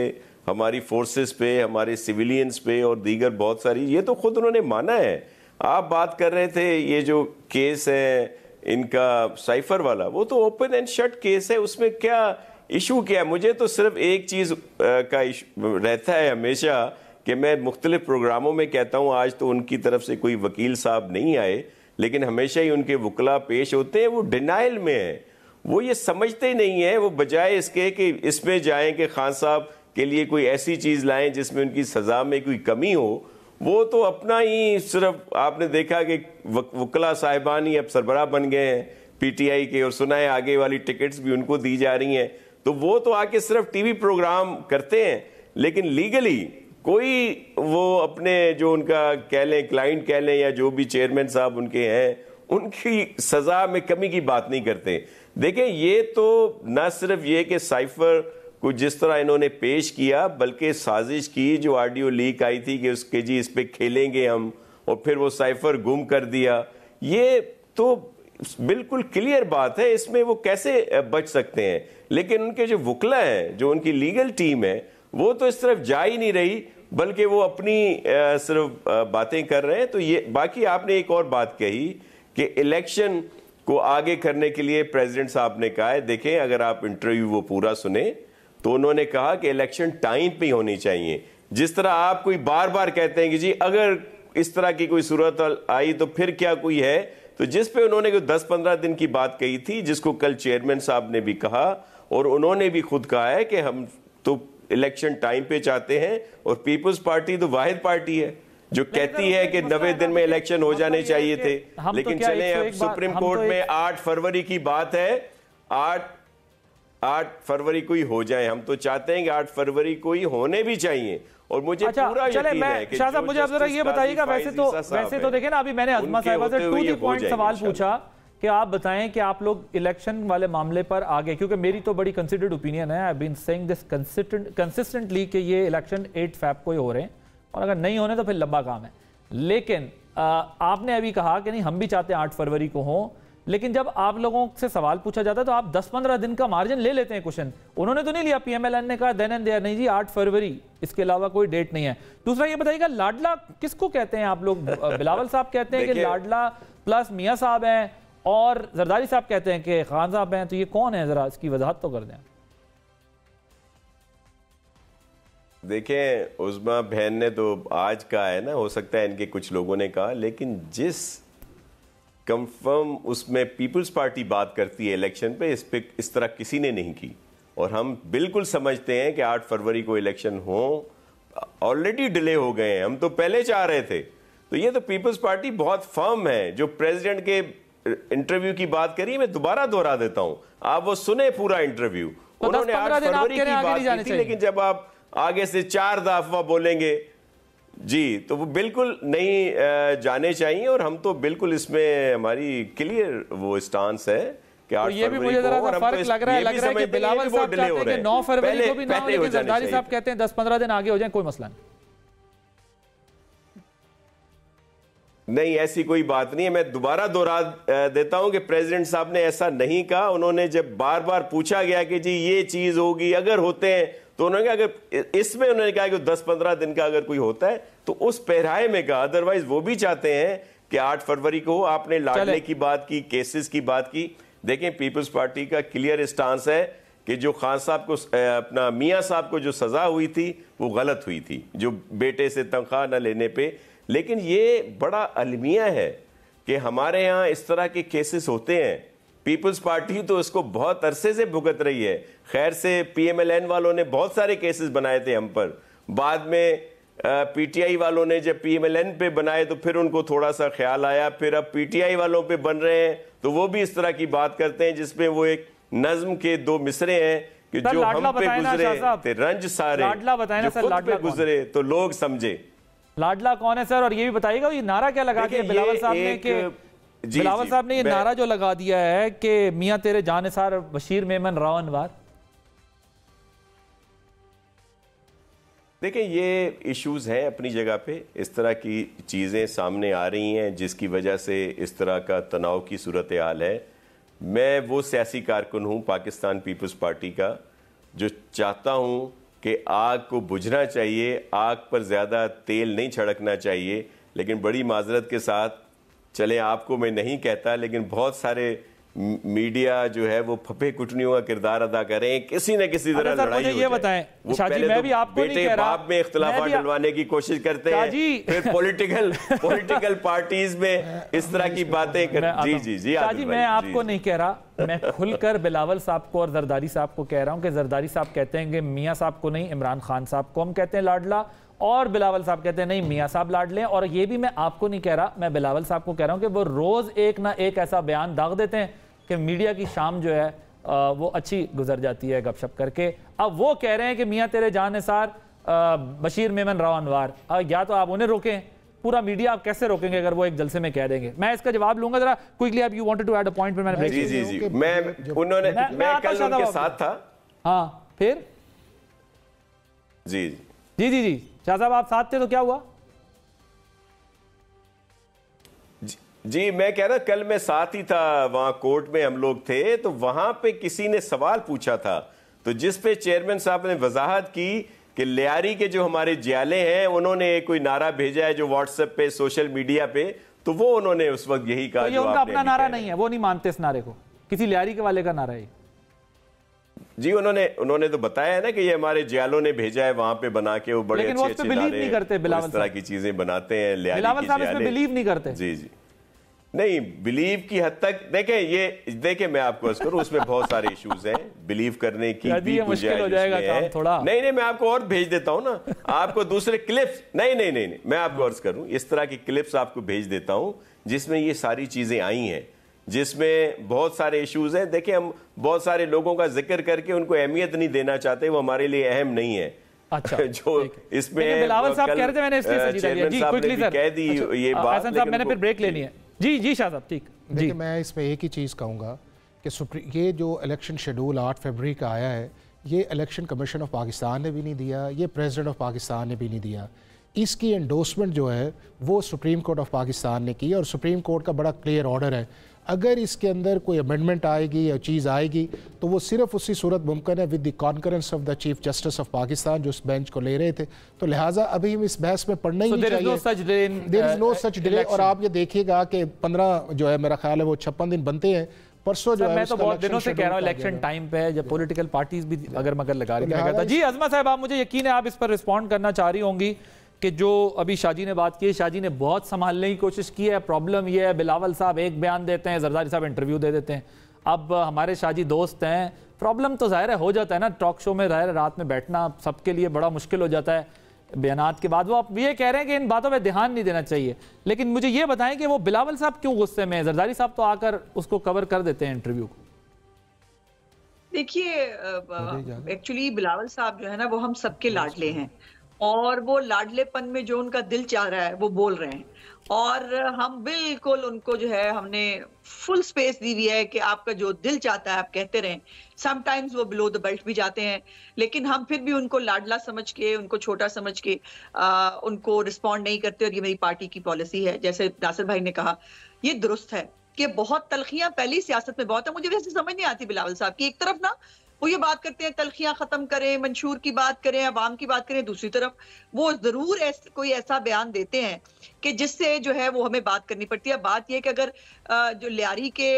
हमारी फोर्सेस पे, हमारे सिविलियंस पे और दीगर बहुत सारी? ये तो खुद उन्होंने माना है। आप बात कर रहे थे ये जो केस है इनका साइफर वाला, वो तो ओपन एंड शट केस है, उसमें क्या इशू क्या है? मुझे तो सिर्फ एक चीज़ का रहता है हमेशा कि मैं मुख्तलिफ प्रोग्रामों में कहता हूँ, आज तो उनकी तरफ से कोई वकील साहब नहीं आए, लेकिन हमेशा ही उनके वकला पेश होते हैं, वो डिनाइल में है, वो ये समझते ही नहीं है। वो बजाय इसके कि इसमें जाएं कि खान साहब के लिए कोई ऐसी चीज़ लाएं जिसमें उनकी सज़ा में कोई कमी हो, वो तो अपना ही सिर्फ आपने देखा कि वकला साहिबान ही अब सरबराह बन गए हैं PTI के, और सुना है आगे वाली टिकट्स भी उनको दी जा रही हैं, तो वो तो आके सिर्फ TV प्रोग्राम करते हैं, लेकिन लीगली कोई वो अपने जो उनका कह लें क्लाइंट कह लें या जो भी चेयरमैन साहब उनके हैं, उनकी सज़ा में कमी की बात नहीं करते। देखें, ये तो न सिर्फ ये कि साइफर को जिस तरह इन्होंने पेश किया, बल्कि साजिश की, जो ऑडियो लीक आई थी कि उसके जी इस पे खेलेंगे हम, और फिर वो साइफर गुम कर दिया, ये तो बिल्कुल क्लियर बात है, इसमें वो कैसे बच सकते हैं? लेकिन उनके जो वकला हैं, जो उनकी लीगल टीम है, वो तो इस तरफ जा ही नहीं रही, बल्कि वो अपनी सिर्फ बातें कर रहे हैं। तो ये बाकी आपने एक और बात कही कि इलेक्शन को आगे करने के लिए प्रेसिडेंट साहब ने कहा है, देखें अगर आप इंटरव्यू वो पूरा सुने तो उन्होंने कहा कि इलेक्शन टाइम पे होनी चाहिए। जिस तरह आप कोई बार बार कहते हैं कि जी अगर इस तरह की कोई सूरत आई तो फिर क्या कोई है, तो जिस पे उन्होंने 10-15 दिन की बात कही थी, जिसको कल चेयरमैन साहब ने भी कहा और उन्होंने भी खुद कहा है कि हम तो इलेक्शन टाइम पे चाहते हैं, और पीपल्स पार्टी तो वाहिद पार्टी है जो कहती है कि 90 दिन में इलेक्शन हो जाने चाहिए थे। लेकिन चले अब सुप्रीम कोर्ट में 8 फरवरी की बात है, 8 फरवरी को ही हो जाए। हम तो चाहते हैं कि 8 फरवरी को ही होने भी चाहिए, और मुझे पूरा यकीन है कि शाह साहब मुझे आप जरा ये बताइएगा, वैसे तो देखें ना, अभी मैंने अज़मा साहिबा से 2 दी पॉइंट सवाल पूछा कि आप बताएं कि आप लोग इलेक्शन वाले मामले पर आगे, क्योंकि मेरी तो बड़ी कंसिडर्ड ओपिनियन है, I been saying this consistently कि ये इलेक्शन 8 फ़रवरी को ही हो रहे हैं, और अगर नहीं होने तो फिर लंबा काम है। लेकिन आपने अभी कहा कि नहीं हम भी चाहते हैं 8 फरवरी को हो, लेकिन जब आप लोगों से सवाल पूछा जाता है तो आप 10-15 दिन का मार्जिन ले लेते हैं क्वेश्चन। उन्होंने तो नहीं लिया, PMLN ने कहा देन एंड देयर, नहीं जी 8 फरवरी, इसके अलावा कोई डेट नहीं है। दूसरा ये बताइएगा, लाडला किसको कहते हैं आप लोग? बिलावल साहब कहते हैं कि लाडला प्लस मियाँ साहब हैं, और जरदारी साहब कहते हैं कि खान साहब हैं, तो ये कौन है? जरा इसकी वजाहत तो कर दें। देखें, उज़्मा बहन ने तो आज कहा है ना, हो सकता है इनके कुछ लोगों ने कहा, लेकिन जिस कंफर्म उसमें पीपल्स पार्टी बात करती है इलेक्शन पे इस तरह किसी ने नहीं की, और हम बिल्कुल समझते हैं कि 8 फरवरी को इलेक्शन हो, ऑलरेडी डिले हो गए हैं, हम तो पहले चाह रहे थे। तो ये तो पीपल्स पार्टी बहुत फर्म है, जो प्रेसिडेंट के इंटरव्यू की बात करी, मैं दोबारा दोहरा देता हूं, आप वो सुने पूरा इंटरव्यू। तो उन्होंने 8 फरवरी की बात की थी, लेकिन जब आप आगे से 4 दफा बोलेंगे जी, तो वो बिल्कुल नहीं जाने चाहिए। और हम तो बिल्कुल इसमें हमारी क्लियर वो स्टांस है कि 8 ये भी मुझे जरा सा फर्क लग रहा है कि बिलावल साहब चाहते हैं कि 9 फरवरी को भी ना हो, लेकिन जरदारी साहब कहते हैं 10-15 दिन आगे हो जाए, कोई मसला नहीं, ऐसी कोई बात नहीं है। मैं दोबारा दोहरा देता हूं कि प्रेसिडेंट साहब ने ऐसा नहीं कहा। उन्होंने जब बार बार पूछा गया कि जी ये चीज होगी, अगर होते हैं, तो उन्होंने कहा अगर इसमें उन्होंने कहा कि 10-15 दिन का अगर कोई होता है तो उस पैराए में कहा। अदरवाइज वो भी चाहते हैं कि 8 फरवरी को आपने लाडले की बात की, केसेस की बात की। देखें, पीपल्स पार्टी का क्लियर स्टांस है कि जो खान साहब को अपना मियां साहब को जो सजा हुई थी वो गलत हुई थी, जो बेटे से तनख्वाह न लेने पे। लेकिन ये बड़ा अलमिया है कि हमारे यहाँ इस तरह के केसेस होते हैं। पीपल्स पार्टी तो इसको बहुत अरसे से भुगत रही है। खैर से PMLN वालों ने बहुत सारे केसेस बनाए थे हम पर, बाद में PTI वालों ने जब PMLN पे बनाए तो फिर उनको थोड़ा सा ख्याल आया, फिर अब PTI वालों पे बन रहे हैं तो वो भी इस तरह की बात करते हैं जिसमें वो एक नज्म के 2 मिसरे हैं कि जो हम पे गुजरे थे रंज सारे, जो खुद पे गुजरे तो लोग समझे। लाडला कौन है सर? और ये भी बताइएगा ये नारा क्या लगा दिया बिलावल साहब ने कि बिलावल साहब ने ये नारा जो लगा दिया है कि मियां तेरे जानिसार बशीर मेमन रावनवार। देखिए, ये इश्यूज हैं अपनी जगह पे, इस तरह की चीज़ें सामने आ रही हैं जिसकी वजह से इस तरह का तनाव की सूरत हाल है। मैं वो सियासी कारकुन हूँ पाकिस्तान पीपल्स पार्टी का जो चाहता हूँ कि आग को बुझना चाहिए, आग पर ज़्यादा तेल नहीं छिड़कना चाहिए। लेकिन बड़ी माजरत के साथ चले, आपको मैं नहीं कहता, लेकिन बहुत सारे मीडिया जो है वो फपे कुटनियों का किरदार अदा कर रहे हैं, किसी न किसी तरह लड़ाई हो ये बताएं, वो पहले मैं तो भी आपको नहीं कह रहा, बाप में इख्तिलाफा डलवाने की कोशिश करते हैं, फिर पॉलिटिकल पार्टीज में इस तरह की बातें कर। जी शाजी, मैं आपको नहीं कह रहा, मैं खुलकर बिलावल साहब को और जरदारी साहब को कह रहा हूं कि जरदारी साहब कहते हैं कि मियां साहब को नहीं, इमरान खान साहब को हम कहते हैं लाडला, और बिलावल साहब कहते हैं नहीं मियां साहब लाडले। और ये भी मैं आपको नहीं कह रहा, मैं बिलावल साहब को कह रहा हूं कि वो रोज एक ना एक ऐसा बयान दाग देते हैं कि मीडिया की शाम जो है वो अच्छी गुजर जाती है गपशप करके। अब वो कह रहे हैं कि मियां तेरे जानिसार बशीर मेमन रावनवार। या तो आप उन्हें रोकें, पूरा मीडिया आप कैसे रोकेंगे अगर वो एक जलसे में कह देंगे? मैं इसका जवाब लूंगा जरा क्विकली। आप you wanted to add a point पर मैंने ब्रेक। जी मैं कल उनके साथ था। हाँ, फिर जी शाह साहब आप साथ थे तो क्या हुआ? जी मैं कह रहा, कल मैं साथ ही था, वहां कोर्ट में हम लोग थे, तो वहां पे किसी ने सवाल पूछा था, तो जिस पे चेयरमैन साहब ने वजाहत की कि लियारी के जो हमारे जियाले हैं उन्होंने कोई नारा भेजा है जो व्हाट्सएप पे, सोशल मीडिया पे, तो वो उन्होंने उस वक्त यही कहा। तो ये उनका अपना नारा नहीं है, वो नहीं मानते इस नारे को, किसी लियारी के वाले का नारा है। जी उन्होंने तो बताया है ना कि ये हमारे जियालों ने भेजा है वहां पे बना के, वो बड़े अच्छे बिलीव नहीं करते, बिलावल इस तरह की चीजें बनाते हैं, बिलावल साहब इसमें बिलीव नहीं करते। जी नहीं, बिलीव की हद तक देखें मैं आपको अर्ज करूं, उसमें बहुत सारे इश्यूज हैं, बिलीव करने की भी मुश्किल हो जाएगा काम थोड़ा। नहीं मैं आपको और भेज देता हूं ना, आपको दूसरे क्लिप्स, नहीं मैं आपको अर्ज करूं, इस तरह की क्लिप्स आपको भेज देता हूं जिसमें ये सारी चीजें आई हैं, जिसमें बहुत सारे इश्यूज हैं। देखिए, हम बहुत सारे लोगों का जिक्र करके उनको अहमियत नहीं देना चाहते, वो हमारे लिए अहम नहीं है। अच्छा, जो इसमें बिलावल साहब कह रहे थे, मैंने इसलिए कह दी ये बात, मैंने फिर ब्रेक लेनी है। जी शाह साहब, ठीक। देखिए, मैं इसमें एक ही चीज़ कहूँगा कि ये जो इलेक्शन शेड्यूल 8 फरवरी का आया है, ये इलेक्शन कमीशन ऑफ पाकिस्तान ने भी नहीं दिया, ये प्रेसिडेंट ऑफ पाकिस्तान ने भी नहीं दिया। इसकी एंडोर्समेंट जो है वो सुप्रीम कोर्ट ऑफ पाकिस्तान ने की, और सुप्रीम कोर्ट का बड़ा क्लियर ऑर्डर है, अगर इसके अंदर कोई अमेंडमेंट आएगी या चीज़ आएगी तो वो सिर्फ उसी सूरत मुमकिन है with the concurrence of the chief justice of Pakistan जो इस बेंच को ले रहे थे। तो लिहाजा अभी हम इस बहस में पढ़ना ही नहीं चाहिए, there is no such delay. और आप ये देखिएगा कि 15 जो है, मेरा ख्याल है वो 56 दिन बनते हैं, परसों जो है। मैं तो बहुत दिनों से कह रहा हूँ इलेक्शन टाइम पे है, जब पॉलिटिकल पार्टीज भी अगर मगर लगा रही है। जी अजमा साहब, आप मुझे यकीन है आप इस पर रिस्पॉन्ड करना चाह रही होंगी कि जो अभी शाजी ने बात की, शाजी ने बहुत संभालने की कोशिश की है। प्रॉब्लम यह है, बिलावल साहब एक बयान देते हैं, जरदारी साहब इंटरव्यू दे देते हैं। अब हमारे शाजी दोस्त हैं, प्रॉब्लम तो ज़ाहिर है हो जाता है ना, टॉक शो में ज़ाहिर रात में बैठना सबके लिए बड़ा मुश्किल हो जाता है। बयानात के बाद। वो आप ये कह रहे हैं कि इन बातों पे ध्यान नहीं देना चाहिए, लेकिन मुझे ये बताएं कि वो बिलावल साहब क्यों गुस्से में हैं? जरदारी साहब तो आकर उसको कवर कर देते हैं इंटरव्यू को। देखिए, एक्चुअली बिलावल साहब जो है ना, वो हम सबके लाडले हैं, और वो लाडलेपन में जो उनका दिल चाह रहा है वो बोल रहे हैं, और हम बिल्कुल उनको जो है हमने फुल स्पेस दी हुई है कि आपका जो दिल चाहता है आप कहते रहें। समटाइम्स वो बिलो द बेल्ट भी जाते हैं, लेकिन हम फिर भी उनको लाडला समझ के, उनको छोटा समझ के उनको रिस्पॉन्ड नहीं करते, और ये मेरी पार्टी की पॉलिसी है। जैसे नासिर भाई ने कहा, ये दुरुस्त है कि बहुत तलखियां पहली सियासत में बहुत है। मुझे वैसे समझ नहीं आती बिलावल साहब की, एक तरफ ना वो ये बात करते हैं तलखियां खत्म करें, मंशूर की बात करें, अवाम की बात करें, दूसरी तरफ वो जरूर कोई ऐसा बयान देते हैं कि जिससे जो है वो हमें बात करनी पड़ती है। बात यह कि अगर जो लियारी के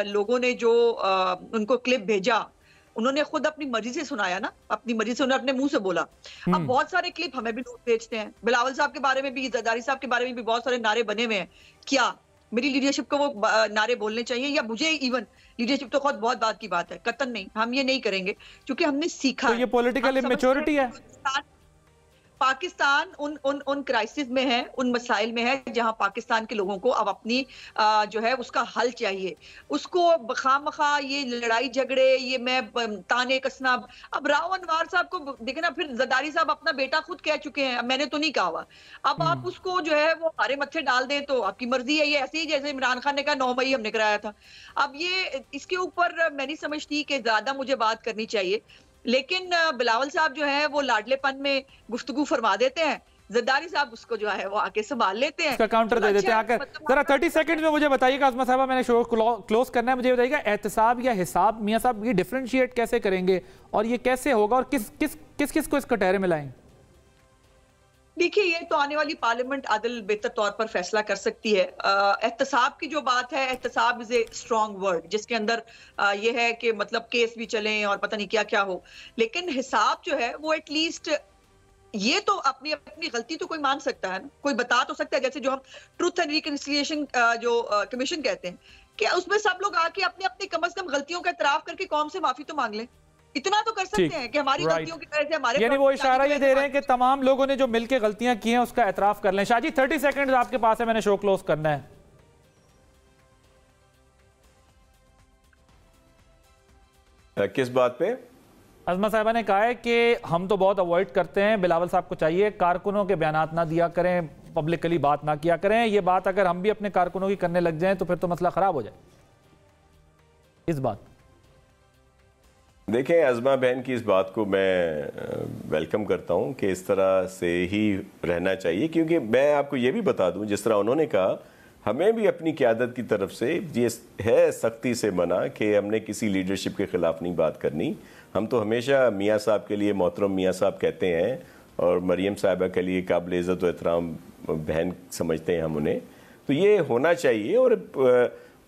लोगों ने जो उनको क्लिप भेजा, उन्होंने खुद अपनी मर्जी से सुनाया ना, अपनी मर्जी से उन्होंने अपने मुंह से बोला। अब बहुत सारे क्लिप हमें भी लोग भेजते हैं, बिलावल साहब के बारे में भी, जरदारी साहब के बारे में भी बहुत सारे नारे बने हुए हैं। क्या मेरी लीडरशिप को वो नारे बोलने चाहिए, या मुझे इवन लीडरशिप तो खुद बहुत बात की बात है, कतन नहीं, हम ये नहीं करेंगे क्योंकि हमने सीखा। तो ये पॉलिटिकल इमेच्योरिटी है। पाकिस्तान उन क्राइसिस में है, उन मसाइल में है जहां पाकिस्तान के लोगों को अब अपनी जो है उसका हल चाहिए। उसको खामखा ये लड़ाई झगड़े, ये मैं ताने कसना, अब राव अनवार साहब को देखे ना, फिर जरदारी साहब अपना बेटा खुद कह चुके हैं, मैंने तो नहीं कहा हुआ। अब आप उसको जो है वो हमारे मत्थे डाल दें तो आपकी मर्जी है। ये ऐसे ही जैसे इमरान खान ने कहा 9 मई हमने कराया था। अब ये इसके ऊपर मैं नहीं समझती कि ज्यादा मुझे बात करनी चाहिए, लेकिन बिलावल साहब जो है वो लाडलेपन में गुफ्तगू फरमा देते हैं, जरदारी साहब उसको जो है वो आके संभाल लेते हैं, उसका काउंटर दे देते हैं आकर। जरा 30 सेकंड में मुझे बताइएगा अज़मा साहबा, मैंने शो क्लोज करना है, मुझे बताइएगा एहतसाब या हिसाब मियां साहब ये डिफरेंशिएट कैसे करेंगे, और ये कैसे होगा, और किस को इस कटहरे में लाएंगे? देखिए, ये तो आने वाली पार्लियामेंट आदिल बेहतर तौर पर फैसला कर सकती है। एहतसाब की जो बात है, एहतसाब इज ए स्ट्रॉन्ग वर्ड, जिसके अंदर ये है कि मतलब केस भी चलें और पता नहीं क्या क्या हो, लेकिन हिसाब जो है वो एटलीस्ट ये तो अपनी अपनी गलती तो कोई मान सकता है ना, कोई बता तो सकता है। जैसे जो हम ट्रूथ एंड रिकंसिलिएशन जो कमीशन कहते हैं, कि उसमें सब लोग आके अपने अपने कम से कम गलतियों का इतराफ करके कौम से माफी तो मांग लें। इतना तो कर सकते हैं कि हमारी गलतियों की वजह से हमारे, यानी वो इशारा ये दे रहे हैं कि तमाम लोगों ने जो मिलकर गलतियां की हैं उसका एतराफ कर लें। शाहजी 30 सेकंड आपके पास है, मैंने शो क्लोज करना है। किस बात पे? अज़मा साहिबा ने कहा है कि हम तो बहुत अवॉइड करते हैं, बिलावल साहब को चाहिए कारकुनों के बयानात ना दिया करें, पब्लिकली बात ना किया करें। ये बात अगर हम भी अपने कारकुनों की करने लग जाएं तो फिर तो मसला खराब हो जाए। इस बात देखें, अज़मा बहन की इस बात को मैं वेलकम करता हूं कि इस तरह से ही रहना चाहिए, क्योंकि मैं आपको ये भी बता दूं, जिस तरह उन्होंने कहा, हमें भी अपनी क़यादत की तरफ से ये है सख्ती से मना कि हमने किसी लीडरशिप के ख़िलाफ़ नहीं बात करनी। हम तो हमेशा मियाँ साहब के लिए मोहतरम मियाँ साहब कहते हैं, और मरियम साहिबा के लिए काबिल इज़्ज़त व एहतराम बहन समझते हैं हम उन्हें। तो ये होना चाहिए, और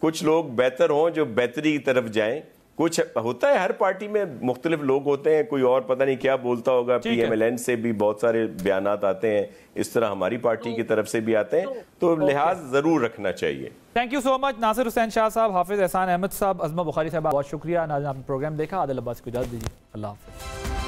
कुछ लोग बेहतर हों जो बेहतरी की तरफ जाएं। कुछ होता है, हर पार्टी में मुख्तलिफ लोग होते हैं, कोई और पता नहीं क्या बोलता होगा, PMLN से भी बहुत सारे बयानात आते हैं, इस तरह हमारी पार्टी की तरफ से भी आते हैं, तो लिहाज जरूर रखना चाहिए। Thank you so much Nasir Hussain Shah साहब, हाफिज एहसान अहमद साहब, अज़मा बुखारी साहब, बहुत शुक्रिया। नाज़रीन आपने प्रोग्राम देखा, आदिल अब्बास को इजाज़त दीजिए, अल्लाह हाफ़िज़।